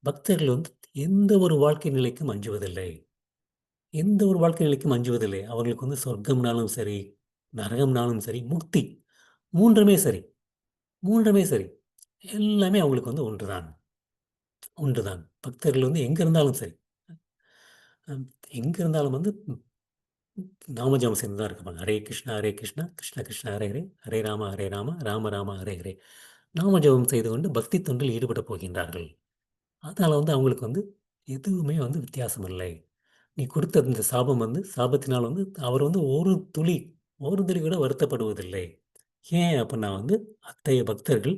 பக்தர்கள் வந்து எந்த ஒரு வாழ்க்கை நிலைக்கும் அஞ்சுவதில்லை. எந்த ஒரு வாழ்க்கை நிலைக்கும் அஞ்சுவதில்லை. அவர்களுக்கு வந்து சொர்க்கம்னாலும் சரி, நரகம்னாலும் சரி, முக்தி 3மே சரி 3மே சரி. எல்லாமே அவங்களுக்கு வந்து ஒன்றுதான். பக்தர்கள் வந்து எங்க இருந்தாலும் சரி, அ எங்க இருந்தாலும் வந்து நாமஜபம் செய்து தான் இருப்பாங்க. ஹரே கிருஷ்ணா, கிருஷ்ண கிருஷ்ண ஹரே ஹரே, ஹரே ராம, ராம ராம ஹரே ஹரே. நாமஜபம் செய்து கொண்டு பக்தி தொண்டில் ஈடுபடப் போகின்றார்கள். அதனால வந்து அவங்களுக்கு வந்து எதுவுமே வந்து வித்தியாசம் இல்லை. நீ கொடுத்த இந்த சாபம் வந்து சாபத்தினால் வந்து அவர் வந்து ஒரு துளி கூட வருத்தப்படுவதில்லை. ஏன் அப்படின்னா வந்து அத்தகைய பக்தர்கள்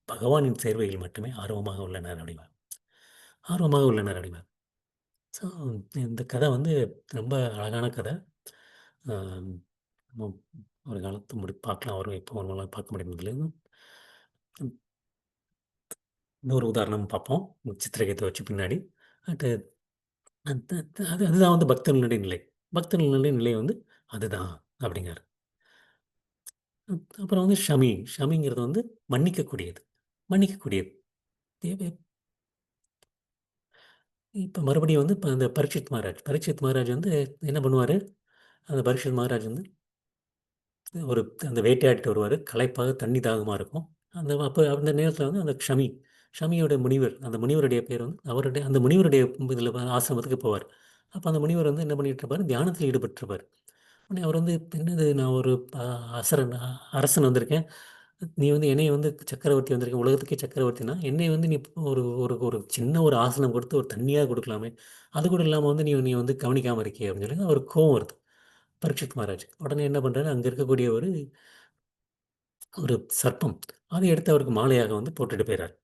பகவானின் சேர்வையில் மட்டுமே ஆர்வமாக உள்ளனர் அப்படிம்பார். ஆர்வமாக உள்ளனர் அப்படிம்பார். ஸோ இந்த கதை வந்து ரொம்ப அழகான கதை. ஆம், நம்ம ஒரு காலத்து பார்க்கலாம் வரும். எப்போ ஒரு நாள் பார்க்க முடியுறதில்ல. இன்னொரு உதாரணம் பார்ப்போம். சித்திரகீதை வச்சு பின்னாடி. அட் அதுதான் வந்து பக்தர்களுடைய நிலை. பக்தர்களுடைய நிலை வந்து அதுதான் அப்படிங்கிறாரு. அப்புறம் வந்து ஷமிங்கிறது வந்து மன்னிக்கக்கூடியது. மன்னிக்கக்கூடியது. தேவை இப்ப மறுபடியும் வந்து இப்ப அந்த பரீட்சித் மகாராஜ் வந்து என்ன பண்ணுவாரு, அந்த பரீட்சித் மகாராஜ் வந்து ஒரு அந்த வேட்டையாடிட்டு வருவாரு. களைப்பாக தண்ணி தாகமா இருக்கும். அப்ப அந்த நேரத்தில வந்து அந்த ஷமியோட முனிவர், அந்த முனிவருடைய பேர் வந்து அவருடைய அந்த முனிவருடைய இதில ஆசிரமத்துக்கு போவார். அப்ப அந்த முனிவர் வந்து என்ன பண்ணிட்டு இருப்பாரு, தியானத்தில ஈடுபட்டிருப்பாரு. உடனே அவர் வந்து என்னது நான் ஒரு அசரன் அரசன் வந்திருக்கேன். நீ வந்து என்னைய வந்து சக்கரவர்த்தி வந்திருக்கேன். உலகத்துக்கே சக்கரவர்த்தினா, என்னைய வந்து நீ ஒரு ஒரு ஒரு சின்ன ஒரு ஆசனம் கொடுத்து ஒரு தண்ணியாவது குடுக்கலாமே! அது கூட இல்லாம வந்து நீ நீ வந்து கவனிக்காம இருக்கியே! அப்படின்னு சொல்லி அவருக்கு கோவம் வருது. பரீட்சித் மகாராஜ். உடனே என்ன பண்றாரு, அங்க இருக்கக்கூடிய ஒரு ஒரு சர்ப்பம். அதை எடுத்து அவருக்கு மாலையாக வந்து போட்டுட்டு போயிறாரு.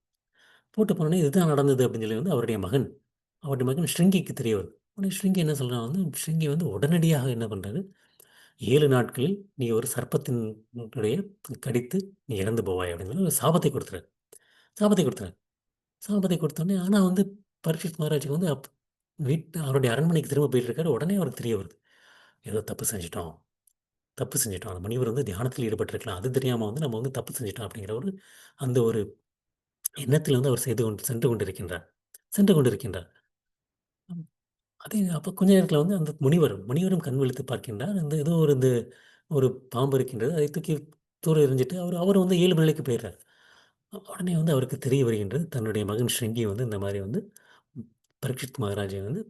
போட்டு போனோனே இதுதான் நடந்தது அப்படின்னு சொல்லி வந்து அவருடைய மகன் ஸ்ருங்கிக்கு தெரிய வருது. உடனே ஸ்ருங்கி என்ன சொல்றான் வந்து ஸ்ருங்கி வந்து உடனடியாக என்ன பண்றாரு, 7 நாட்களில் நீ ஒரு சர்ப்பத்தின் உடைய கடித்து நீ இறந்து போவாய் அப்படின்னு சொல்லி ஒரு சாபத்தை குடுத்துறாரு. சாபத்தை குடுத்துறாரு. சாபத்தை குடுத்தோனே ஆனா வந்து பரீட்சித் மகாராஜுக்கு வந்து அவருடைய அரண்மனைக்கு திரும்ப போயிட்டு இருக்காரு. உடனே அவருக்கு தெரிய வருது. ஏதோ தப்பு செஞ்சுட்டோம். தப்பு செஞ்சுட்டோம். அந்த முனிவர் வந்து தியானத்தில் ஈடுபட்டிருக்கலாம். அது தெரியாம வந்து நம்ம வந்து தப்பு செஞ்சுட்டோம் அப்படிங்கிற ஒரு அந்த ஒரு எண்ணத்தில் வந்து அவர் சென்று கொண்டிருக்கின்றார். சென்று கொண்டிருக்கின்றார். ம். அதே அப்ப கொஞ்ச நேரத்தில வந்து அந்த முனிவரும் கண் விழித்து பார்க்கின்றார். அந்த ஏதோ ஒரு ஒரு பாம்பு இருக்கின்றது. அதை தூக்கி தூர எறிஞ்சிட்டு அவரு வந்து இயல்பு நிலைக்கு போயிறார். உடனே வந்து அவருக்கு தெரிய வருகின்றது. தன்னுடைய மகன் ஷ்ரிங்கி வந்து இந்த மாரி வந்து பரீட்சித் மகாராஜை வந்து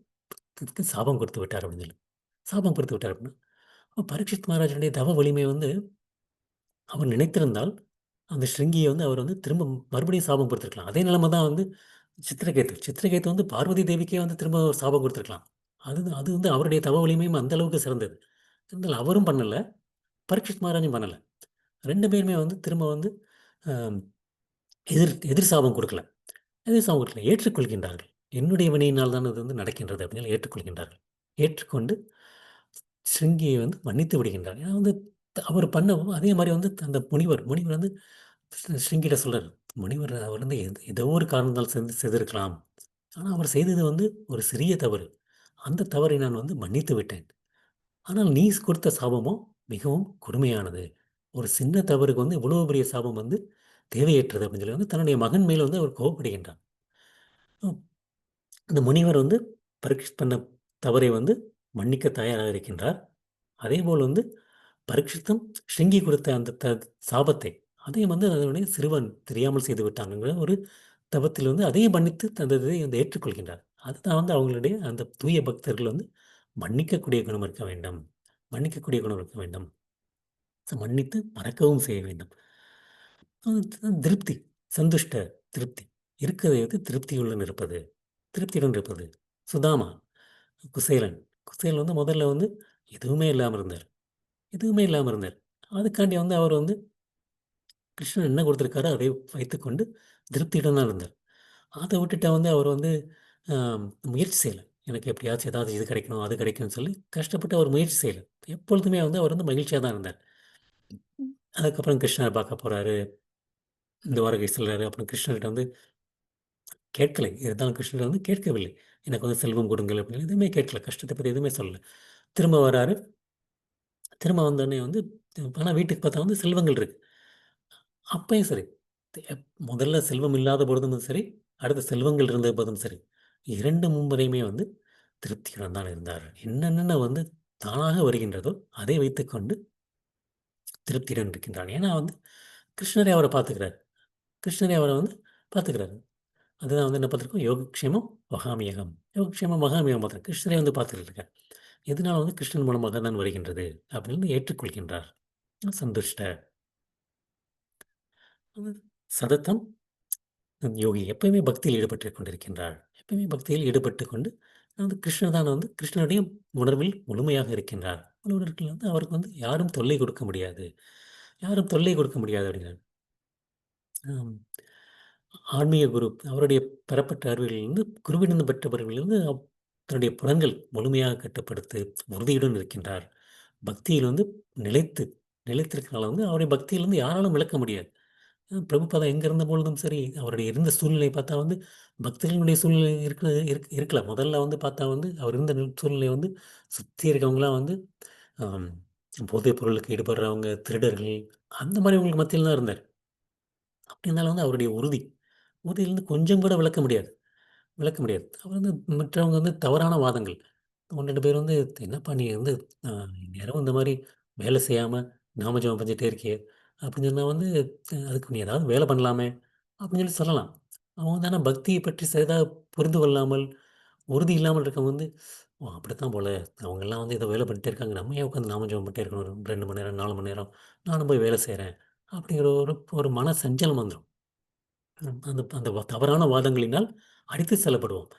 சாபம் கொடுத்து விட்டார் அப்படின்னு சொல்லி. சாபம் கொடுத்து விட்டார் அப்படின்னா, அப்ப பரீட்சித் மகாராஜனுடைய தவ வலிமை வந்து அவர் நினைத்திருந்தால், அந்த ஸ்ருங்கிய வந்து அவர் வந்து திரும்ப மறுபடியும் சாபம் குடுத்துருக்கலாம். அதே நிலைமை தான் வந்து சித்திரகேத்து வந்து பார்வதி தேவிக்கே வந்து திரும்ப ஒரு சாபம் குடுத்துருக்கலாம். அது வந்து அவருடைய தவ வலிமையும் அந்த அளவுக்கு சிறந்தது. இருந்தாலும் அவரும் பண்ணல. பரீட்சித் மகாராஜும் பண்ணல. 2 பேருமே வந்து திரும்ப வந்து அ எதிர் எதிர் சாபம் குடுக்கல. எதிர் சாபம் குடுக்கல. ஏற்றுக்கொள்கின்றார்கள். என்னுடைய வினையினால் தான் இது வந்து நடக்கின்றது அப்படின்னு ஏற்றுக்கொள்கின்றார்கள். ஏற்றுக்கொண்டு சிருங்கியை வந்து மன்னித்து விடுகின்றார். ஏன்னா வந்து அவர் பண்ண அதே மாரி வந்து அந்த முனிவர் வந்து சிருங்கிட்ட சொல்றாரு. முனிவர் அவர் வந்து ஏதோ ஒரு காரணத்தால் செய்திருக்கலாம். ஆனா அவர் செய்தது வந்து ஒரு சிறிய தவறு. அந்த தவறை நான் வந்து மன்னித்து விட்டேன். ஆனால் நீ கொடுத்த சாபமோ மிகவும் கொடுமையானது. ஒரு சின்ன தவறுக்கு வந்து இவ்வளவு பெரிய சாபம் வந்து தேவையற்றது அப்படின்னு சொல்லி வந்து தன்னுடைய மகன் மேல் வந்து அவர் கோபப்படுகின்றார். ம். அந்த முனிவர் வந்து பரீட்சித் பண்ண தவறை வந்து மன்னிக்க தயாராக இருக்கின்றார். அதேபோல் வந்து பரீட்சித்தும் ஷ்ரிங்கி கொடுத்த அந்த சாபத்தை, அதையும் வந்து அதனுடைய சிறுவன் தெரியாமல் செய்து விட்டான்ங்கிற ஒரு தவத்தில் வந்து அதையும் மன்னித்து அந்த இதை வந்து ஏற்றுக்கொள்கின்றார். அதுதான் வந்து அவங்களுடைய அந்த தூய பக்தர்கள் வந்து மன்னிக்கக்கூடிய குணம் இருக்க வேண்டும். மன்னிக்கக்கூடிய குணம் இருக்க வேண்டும். மன்னித்து மறக்கவும் செய்ய வேண்டும். திருப்தி, சந்துஷ்ட திருப்தி. இருக்கிறதை வைத்து திருப்தியுடன் இருப்பது. திருப்தியுடன் இருப்பது. சுதாமா, குசேலன். குசேலன் வந்து முதல்ல வந்து எதுவுமே இல்லாம இருந்தார். எதுவுமே இல்லாம இருந்தார். அதுக்காண்டி வந்து அவர் வந்து கிருஷ்ணன் என்ன குடுத்திருக்காரோ, அதை வைத்துக்கொண்டு திருப்தியுடன் தான் இருந்தார். அத விட்டுட்டு வந்து அவர் வந்து அ முயற்சி செய்யல. எனக்கு எப்படியாச்சும் ஏதாவது இது கிடைக்கணும், அது கிடைக்கும்னு சொல்லி கஷ்டப்பட்டு அவர் முயற்சி செய்யல. எப்பொழுதுமே வந்து அவர் வந்து மகிழ்ச்சியா தான் இருந்தார். அதுக்கப்புறம் கிருஷ்ணர பார்க்க போறாரு. துவாரகை செல்றாரு. அப்புறம் கிருஷ்ணர்ட்ட வந்து கேட்கலை. இருந்தாலும் கிருஷ்ணர் வந்து கேட்கவில்லை. எனக்கு வந்து செல்வம் கொடுங்கள் அப்படின்னு எதுவுமே கேட்கல. கஷ்டத்த பத்தி எதுவுமே சொல்லல. திரும்ப வராரு. திரும்ப வந்தோனே வந்து ஆனா வீட்டுக்கு பார்த்தா வந்து செல்வங்கள் இருக்கு. அப்பயும் சரி. முதல்ல செல்வம் இல்லாத பொழுதும் சரி, அடுத்து செல்வங்கள் இருந்த போதும் சரி. 2 மும்முறையுமே வந்து திருப்தியுடன் தான் இருந்தார். என்னென்ன வந்து தானாக வருகின்றதோ, அதை வைத்துக்கொண்டு திருப்தியுடன் இருக்கின்றார். ஏன்னா வந்து கிருஷ்ணரே அவர பார்த்துக்கிறார். கிருஷ்ணரே அவர வந்து பார்த்துக்கிறாரு. அதுதான் வந்து என்ன பார்த்துருக்கோம், யோகக்ஷேமம் வகாமியகம். யோகக்ஷேமம் வகாமியகம் பார்த்துருக்கோம். கிருஷ்ணரே வந்து பார்த்துட்டு இருக்கார். எதனால வந்து கிருஷ்ணன் மூலமாக தான் வருகின்றது அப்படின்னு ஏற்றுக்கொள்கின்றார். சந்துஷ்ட. சததம் யோகி எப்பயுமே பக்தியில் ஈடுபட்டுக் கொண்டிருக்கின்றார். எப்பயுமே பக்தியில் ஈடுபட்டுக் கொண்டு வந்து கிருஷ்ணர் தான் வந்து கிருஷ்ணனுடைய உணர்வில் முழுமையாக இருக்கின்றார். முழுமையாக வந்து அவருக்கு வந்து யாரும் தொல்லை கொடுக்க முடியாது. யாரும் தொல்லை கொடுக்க முடியாது அப்படிங்கிறார். ஆம். ஆன்மீக குரு அவருடைய பெறப்பட்ட அறிவிலிருந்து குருவிடம் பெற்ற அறிவிலிருந்து தன்னுடைய புலன்கள் முழுமையாக கட்டுப்படுத்தி உறுதியுடன் இருக்கின்றார். பக்தியில் வந்து நிலைத்து நிலைத்திருக்கனால வந்து அவருடைய பக்தியிலிருந்து யாராலும் விளக்க முடியாது. பிரபுபாதா எங்க இருந்த பொழுதும் சரி, அவருடைய இருந்த சூழ்நிலை பார்த்தா வந்து பக்தர்களுடைய சூழ்நிலை இருக்கல. முதல்ல வந்து பார்த்தா வந்து அவர் இருந்த சூழ்நிலை வந்து சுத்தி இருக்கவங்கலாம் வந்து ஆம், போதைப் பொருளுக்கு ஈடுபடுறவங்க, திருடர்கள் அந்த மாரிவங்களுக்கு மத்தியில தான் இருந்தார். அப்படி இருந்தாலும் வந்து அவருடைய உறுதியிலிருந்து கொஞ்சம் கூட விலக்க முடியாது விலக்க முடியாது. அவர் வந்து மற்றவங்க வந்து தவறான வாதங்கள். 1, 2 பேர் வந்து "என்னப்பா நீ வந்து அ இந்நேரம் இந்த மாரி வேலை செய்யாம நாமஜெபம் பண்ணிட்டே இருக்கியே!" அப்படின்னு சொன்னா வந்து அதுக்கு நீ ஏதாவது வேலை பண்ணலாமே! அப்படின்னு சொல்லலாம். அவங்க வந்து ஆனா பக்தியை பற்றி சரிதா புரிந்து கொள்ளாமல், உறுதி இல்லாமல் இருக்கவங்க வந்து, "ஓ! அப்படித்தான் போல. அவங்கலாம் வந்து ஏதோ வேலை பண்ணிட்டே இருக்காங்க. நம்ம ஏன் உட்காந்து நாமஜெபம் பண்ணிட்டே இருக்கணும்? ஒரு 2 மணி நேரம், 4 மணி நேரம். நானும் போய் வேலை செய்றேன்." அப்படிங்கிற ஒரு ஒரு மன சஞ்சலம் வந்துரும். அந்த அந்த தவறான வாதங்களினால் அடித்து செல்லப்படுவோம்.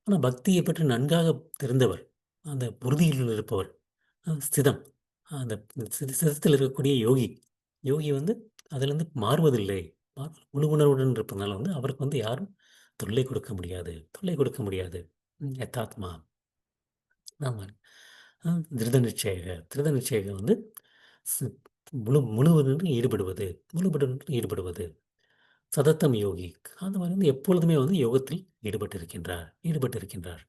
ஆனா பக்தியை பற்றி நன்காக தெரிந்தவர், அந்த உறுதியில் இருப்பவர், ஸ்திதம். அந்த சிதத்தில் இருக்கக்கூடிய யோகி. யோகி வந்து அதிலிருந்து மாறுவதில்லை. முழு உணர்வுடன் இருப்பதனால வந்து அவருக்கு வந்து யாரும் தொல்லை கொடுக்க முடியாது. தொல்லை கொடுக்க முடியாது. எத்தாத்மா. ஆமா. திருட நிச்சயக. திருட நிச்சயக வந்து ஸ் முழுவதும் ஈடுபடுவது. முழுவதுடன் ஈடுபடுவது. சதத்தம் யோகி. அந்த மாரி வந்து எப்பொழுதுமே வந்து யோகத்தில் ஈடுபட்டிருக்கின்றார்.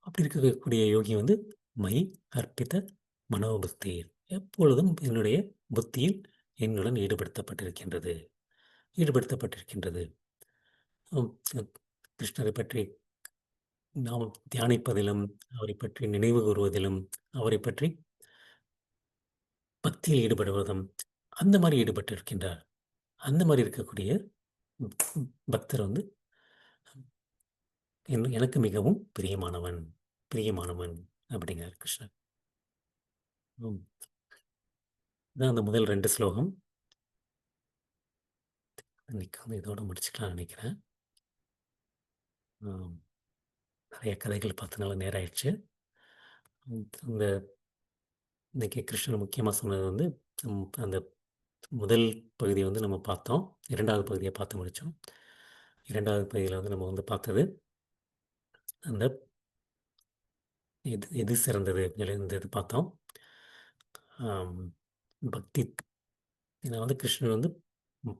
அப்படி இருக்கக்கூடிய யோகி வந்து மயி அர்ப்பித மனோபுத்தி. எப்பொழுதும் என்னுடைய புத்தியில் என்னுடன் ஈடுபடுத்தப்பட்டிருக்கின்றது. ம் கிருஷ்ணரை பற்றி நாம் தியானிப்பதிலும், அவரைப் பற்றி நினைவு கூறுவதிலும், அவரைப் பற்றி பக்தியில் ஈடுபடுவதும், அந்த மாரி ஈடுபட்டிருக்கின்றார். அந்த மாரி இருக்கக்கூடிய பக்தர் வந்து எனக்கு மிகவும் பிரியமானவன் அப்படிங்கிறார் கிருஷ்ணர். ம். இதான் அந்த முதல் 2 ஸ்லோகம். இன்னைக்கு வந்து இதோட முடிச்சுக்கலாம்னு நெனைக்கிறேன். ம். நெறைய கதைகள் பார்த்தனால நேரம் ஆயிடுச்சு. இந்த இன்னைக்கு கிருஷ்ணர் முக்கியமா சொன்னது வந்து, அந்த முதல் பகுதிய வந்து நம்ம பார்த்தோம். 2வது பகுதிய பார்த்து முடிச்சோம். 2வது பகுதியில வந்து நம்ம வந்து பார்த்தது, அந்த எது எது சிறந்தது அப்படின்னு சொல்லி இந்த இது பார்த்தோம். ஆம் பக்தி ஏன்னா வந்து கிருஷ்ணர் வந்து ம்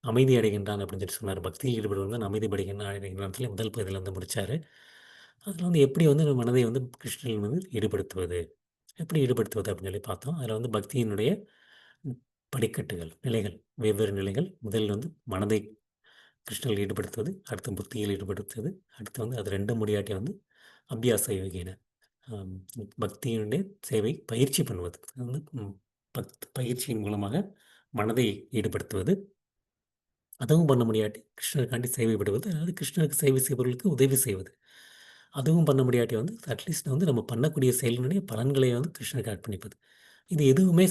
அமைதி அடைகின்றான் அப்படின்னு சொல்லி சொன்னாரு. பக்தியில் ஈடுபடுவன் அமைதி அடைகின்றான்னு சொல்லி முதல் பகுதியில வந்து முடிச்சாரு. அதில வந்து எப்படி வந்து நம்ம மனதை வந்து கிருஷ்ணரில் வந்து ஈடுபடுத்துவது? எப்படி ஈடுபடுத்துவது அப்படின்னு சொல்லி பார்த்தோம். அதில வந்து பக்தியினுடைய ம் படிக்கட்டுகள், நிலைகள், வெவ்வேறு நிலைகள். முதலில் வந்து மனதை கிருஷ்ணரில் ஈடுபடுத்துவது, அடுத்து புத்தியில் ஈடுபடுத்துவது, அடுத்து வந்து அது 2ம் முடியாட்டி வந்து அபியாச யோகின அம் பக்தியினுடைய சேவை பயிற்சி பண்ணுவது. அது வந்து பயிற்சியின் மூலமாக மனதை ஈடுபடுத்துவது. அதுவும் பண்ண முடியாட்டி கிருஷ்ணருக்காண்டி சேவைப்படுவது. அதாவது கிருஷ்ணருக்கு சேவை செய்பவர்களுக்கு உதவி செய்வது. அதுவும் பண்ண முடியாட்டி வந்து அட்லீஸ்ட் வந்து நம்ம பண்ணக்கூடிய செயலினுடைய பலன்களை வந்து கிருஷ்ணருக்கு அர்ப்பணிப்பது. இது எதுவுமே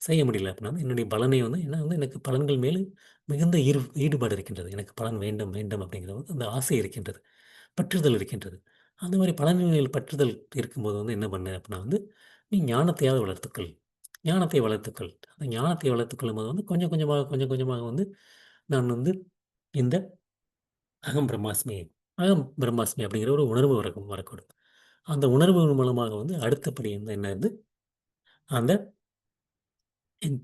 செய்ய முடியல அப்படின்னா, என்னுடைய பலனை வந்து ஏன்னா வந்து எனக்கு பலன்கள் மேல் மிகுந்த ஈடுபாடு இருக்கின்றது. எனக்கு பலன் வேண்டும், வேண்டும் அப்படிங்கிற வந்து அந்த ஆசை இருக்கின்றது. பற்றுதல் இருக்கின்றது. அந்த மாரி பலன்கள் மேல் பற்றுதல் இருக்கும்போது வந்து என்ன பண்ணு அப்படின்னா வந்து, நீ ஞானத்தையாவது வளர்த்துக்கொள். ஞானத்தை வளர்த்துக்கொள். அந்த ஞானத்தை வளர்த்துக்கொள்ளும்போது வந்து கொஞ்சம் கொஞ்சமாக வந்து நான் வந்து இந்த அகம் பிரம்மாஸ்மி, அப்படிங்கிற ஒரு உணர்வு வரக்கூடும். அந்த உணர்வுகள் மூலமாக வந்து அடுத்தபடி வந்து என்னது, அந்த ம்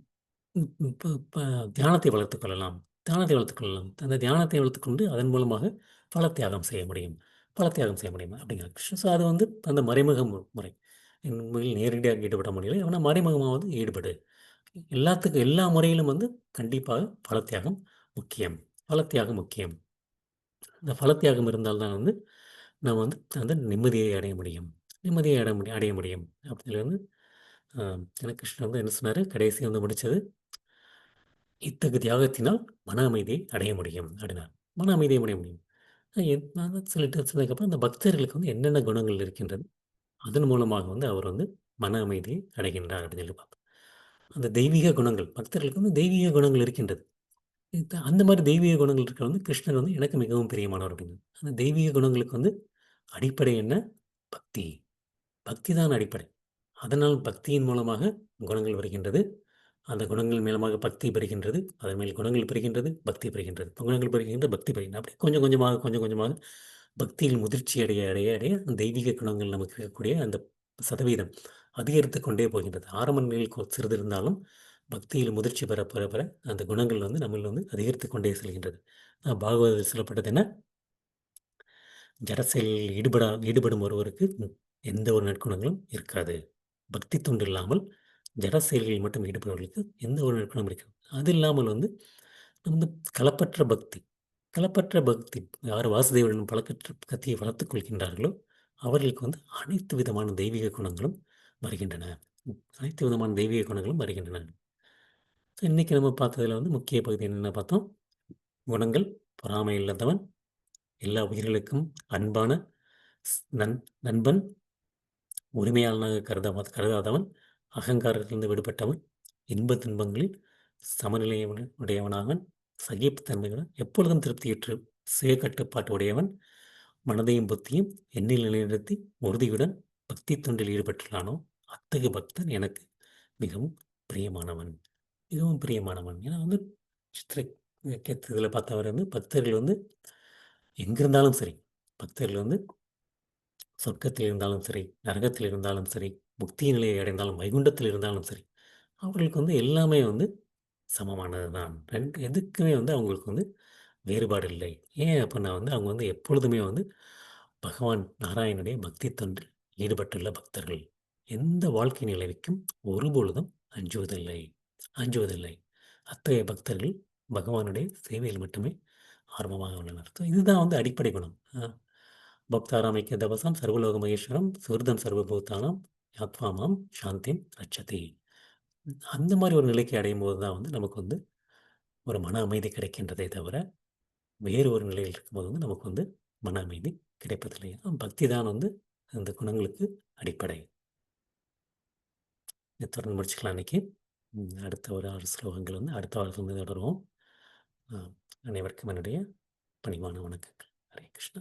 ம் இப்ப இப்ப தியானத்தை வளர்த்துக் கொள்ளலாம். அந்த தியானத்தை வளர்த்துக்கொண்டு அதன் மூலமாக பல தியாகம் செய்ய முடியும் அப்படிங்கிறார் கிருஷ்ணர். ஸோ அது வந்து அந்த மறைமுக முறை. உண்மையில் நேரடியாக ஈடுபட முடியல. ஆனா மறைமுகமாவது ஈடுபடு. எல்லா முறையிலும் வந்து கண்டிப்பாக பலத்தியாகம் முக்கியம். பலத்தியாகம் முக்கியம். இந்த பலத்தியாகம் இருந்தால் தான் வந்து நம்ம வந்து அந்த நிம்மதியை அடைய முடியும். நிம்மதியை அடைய முடியும். அப்படின்னு வந்து அ ஏன்னா கிருஷ்ணர் வந்து என்ன சொன்னாரு? கடைசியா வந்து முடிச்சது, "இத்தகு தியாகத்தினால் மன அமைதியை அடைய முடியும்" அப்படின்னார். மன அமைதியை அடைய முடியும். நான் தான் சொன்னதுக்கப்புறம் அந்த பக்தர்களுக்கு வந்து என்னென்ன குணங்கள் இருக்கின்றது? அதன் மூலமாக வந்து அவர் வந்து மன அமைதியை அடைகின்றார் அப்படின்னு சொல்லி பார்த்தோம். அந்த தெய்வீக குணங்கள் பக்தர்களுக்கு வந்து தெய்வீக குணங்கள் இருக்கின்றது. அந்த மாரி தெய்வீக குணங்கள் இருக்கிற வந்து கிருஷ்ணர் வந்து எனக்கு மிகவும் பிரியமானவர் அப்படின்னு. அந்த தெய்வீக குணங்களுக்கு வந்து அடிப்படை என்ன? பக்தி. பக்தி தான் அடிப்படை. அதனால் பக்தியின் மூலமாக குணங்கள் வருகின்றது. அந்த குணங்கள் மூலமாக பக்தி பெறுகின்றது. அதன் மேல் குணங்கள் பெறுகின்றது, பக்தி பெறுகின்றது. குணங்கள் பெறுகின்ற பக்தி பெறுகின்றது. அப்படி கொஞ்சம் கொஞ்சமாக, கொஞ்சம் கொஞ்சமாக பக்தியில் முதிர்ச்சி அடைய அடைய அடைய தெய்வீக குணங்கள் நமக்கு இருக்கக்கூடிய அந்த சதவீதம் அதிகரித்துக் கொண்டே போகின்றது. ஆரம்ப நிலையில் சிறிது இருந்தாலும் பக்தியில் முதிர்ச்சி பெற பெற பெற அந்த குணங்கள் நம்மில் அதிகரித்துக் கொண்டே செல்கின்றது. பாகவதத்தில் சொல்லப்பட்டது என்ன? ஜட செயலில் ஈடுபடும் ஒருவருக்கு எந்த ஒரு நற்குணங்களும் இருக்காது. பக்தி தொண்டு இல்லாமல் ஜட செயல்களில் மட்டும் ஈடுபடுவர்களுக்கு எந்த ஒரு நற்குணமும் இருக்காது. அது இல்லாமல் நம்ம களப்பற்ற பக்தி. களப்பற்ற பக்தி யார் வாசுதேவரின் பழக்கற்ற பக்தியை வளர்த்துக் கொள்கின்றார்களோ, அவர்களுக்கு அனைத்து விதமான தெய்வீக குணங்களும் வருகின்றன. அனைத்து விதமான தெய்வீக குணங்களும் வருகின்றன. இன்னைக்கு நம்ம பார்த்ததுல முக்கிய பகுதி என்னென்ன பார்த்தோம்? குணங்கள். பொறாமை இல்லாதவன், எல்லா உயிர்களுக்கும் அன்பான நண்பன், உரிமையாளனாக கருதாதவன், அகங்காரத்திலிருந்து விடுபட்டவன், இன்ப துன்பங்களில் சமநிலையுடையவனாகவன், சகிப்புத்தன்மையுடன் எப்பொழுதும் திருப்தியுற்று சுய கட்டுப்பாட்டு உடையவன், மனதையும் புத்தியும் எண்ணில் நிலைநிறுத்தி உறுதியுடன் பக்தி தொண்டில் ஈடுபட்டுள்ளானோ அத்தகைய பக்தன் எனக்கு மிகவும் பிரியமானவன். மிகவும் பிரியமானவன். ஏன்னா சித்திரை இதில் பார்த்தவர் பக்தர்கள் எங்கிருந்தாலும் சரி, பக்தர்கள் சொர்க்கத்தில் இருந்தாலும் சரி, நரகத்தில் இருந்தாலும் சரி, முக்தி நிலையை அடைந்தாலும், வைகுண்டத்தில் இருந்தாலும் சரி, அவர்களுக்கு எல்லாமே சமமானது தான். எதுக்குமே அவங்களுக்கு வேறுபாடு இல்லை. ஏன் அப்படின்னா அவங்க எப்பொழுதுமே பகவான் நாராயணனுடைய பக்தி தொண்டில் ஈடுபட்டுள்ள பக்தர்கள். எந்த வாழ்க்கை நிலைக்கும் ஒருபொழுதும் அஞ்சுவதில்லை. அஞ்சுவதில்லை. அத்தகைய பக்தர்கள் பகவானுடைய சேவையில் மட்டுமே ஆர்வமாக உள்ளனர். இதுதான் அடிப்படை குணம். பக்தாராமைக்கிய தபசாம் சர்வலோக மகேஸ்வரம் சுகிருதம் சர்வபூதானாம் ஆத்மாமாம் சாந்திம் ரட்சதி. அந்த மாதிரி ஒரு நிலைக்கு அடையும் போது தான் நமக்கு ஒரு மன அமைதி கிடைக்கின்றதே தவிர, வேறு ஒரு நிலையில் இருக்கும்போது நமக்கு மன அமைதி கிடைப்பதில்லை. பக்தி தான் இந்த குணங்களுக்கு அடிப்படை. தொடர்ந்து முடிச்சுக்கலாம் இன்னைக்கு. அடுத்த ஒரு 6 ஸ்லோகங்கள் அடுத்த வாரத்தில் தொடருவோம். அனைவருக்கும் என்னுடைய பணிவான வணக்கங்கள். ஹரே கிருஷ்ணா.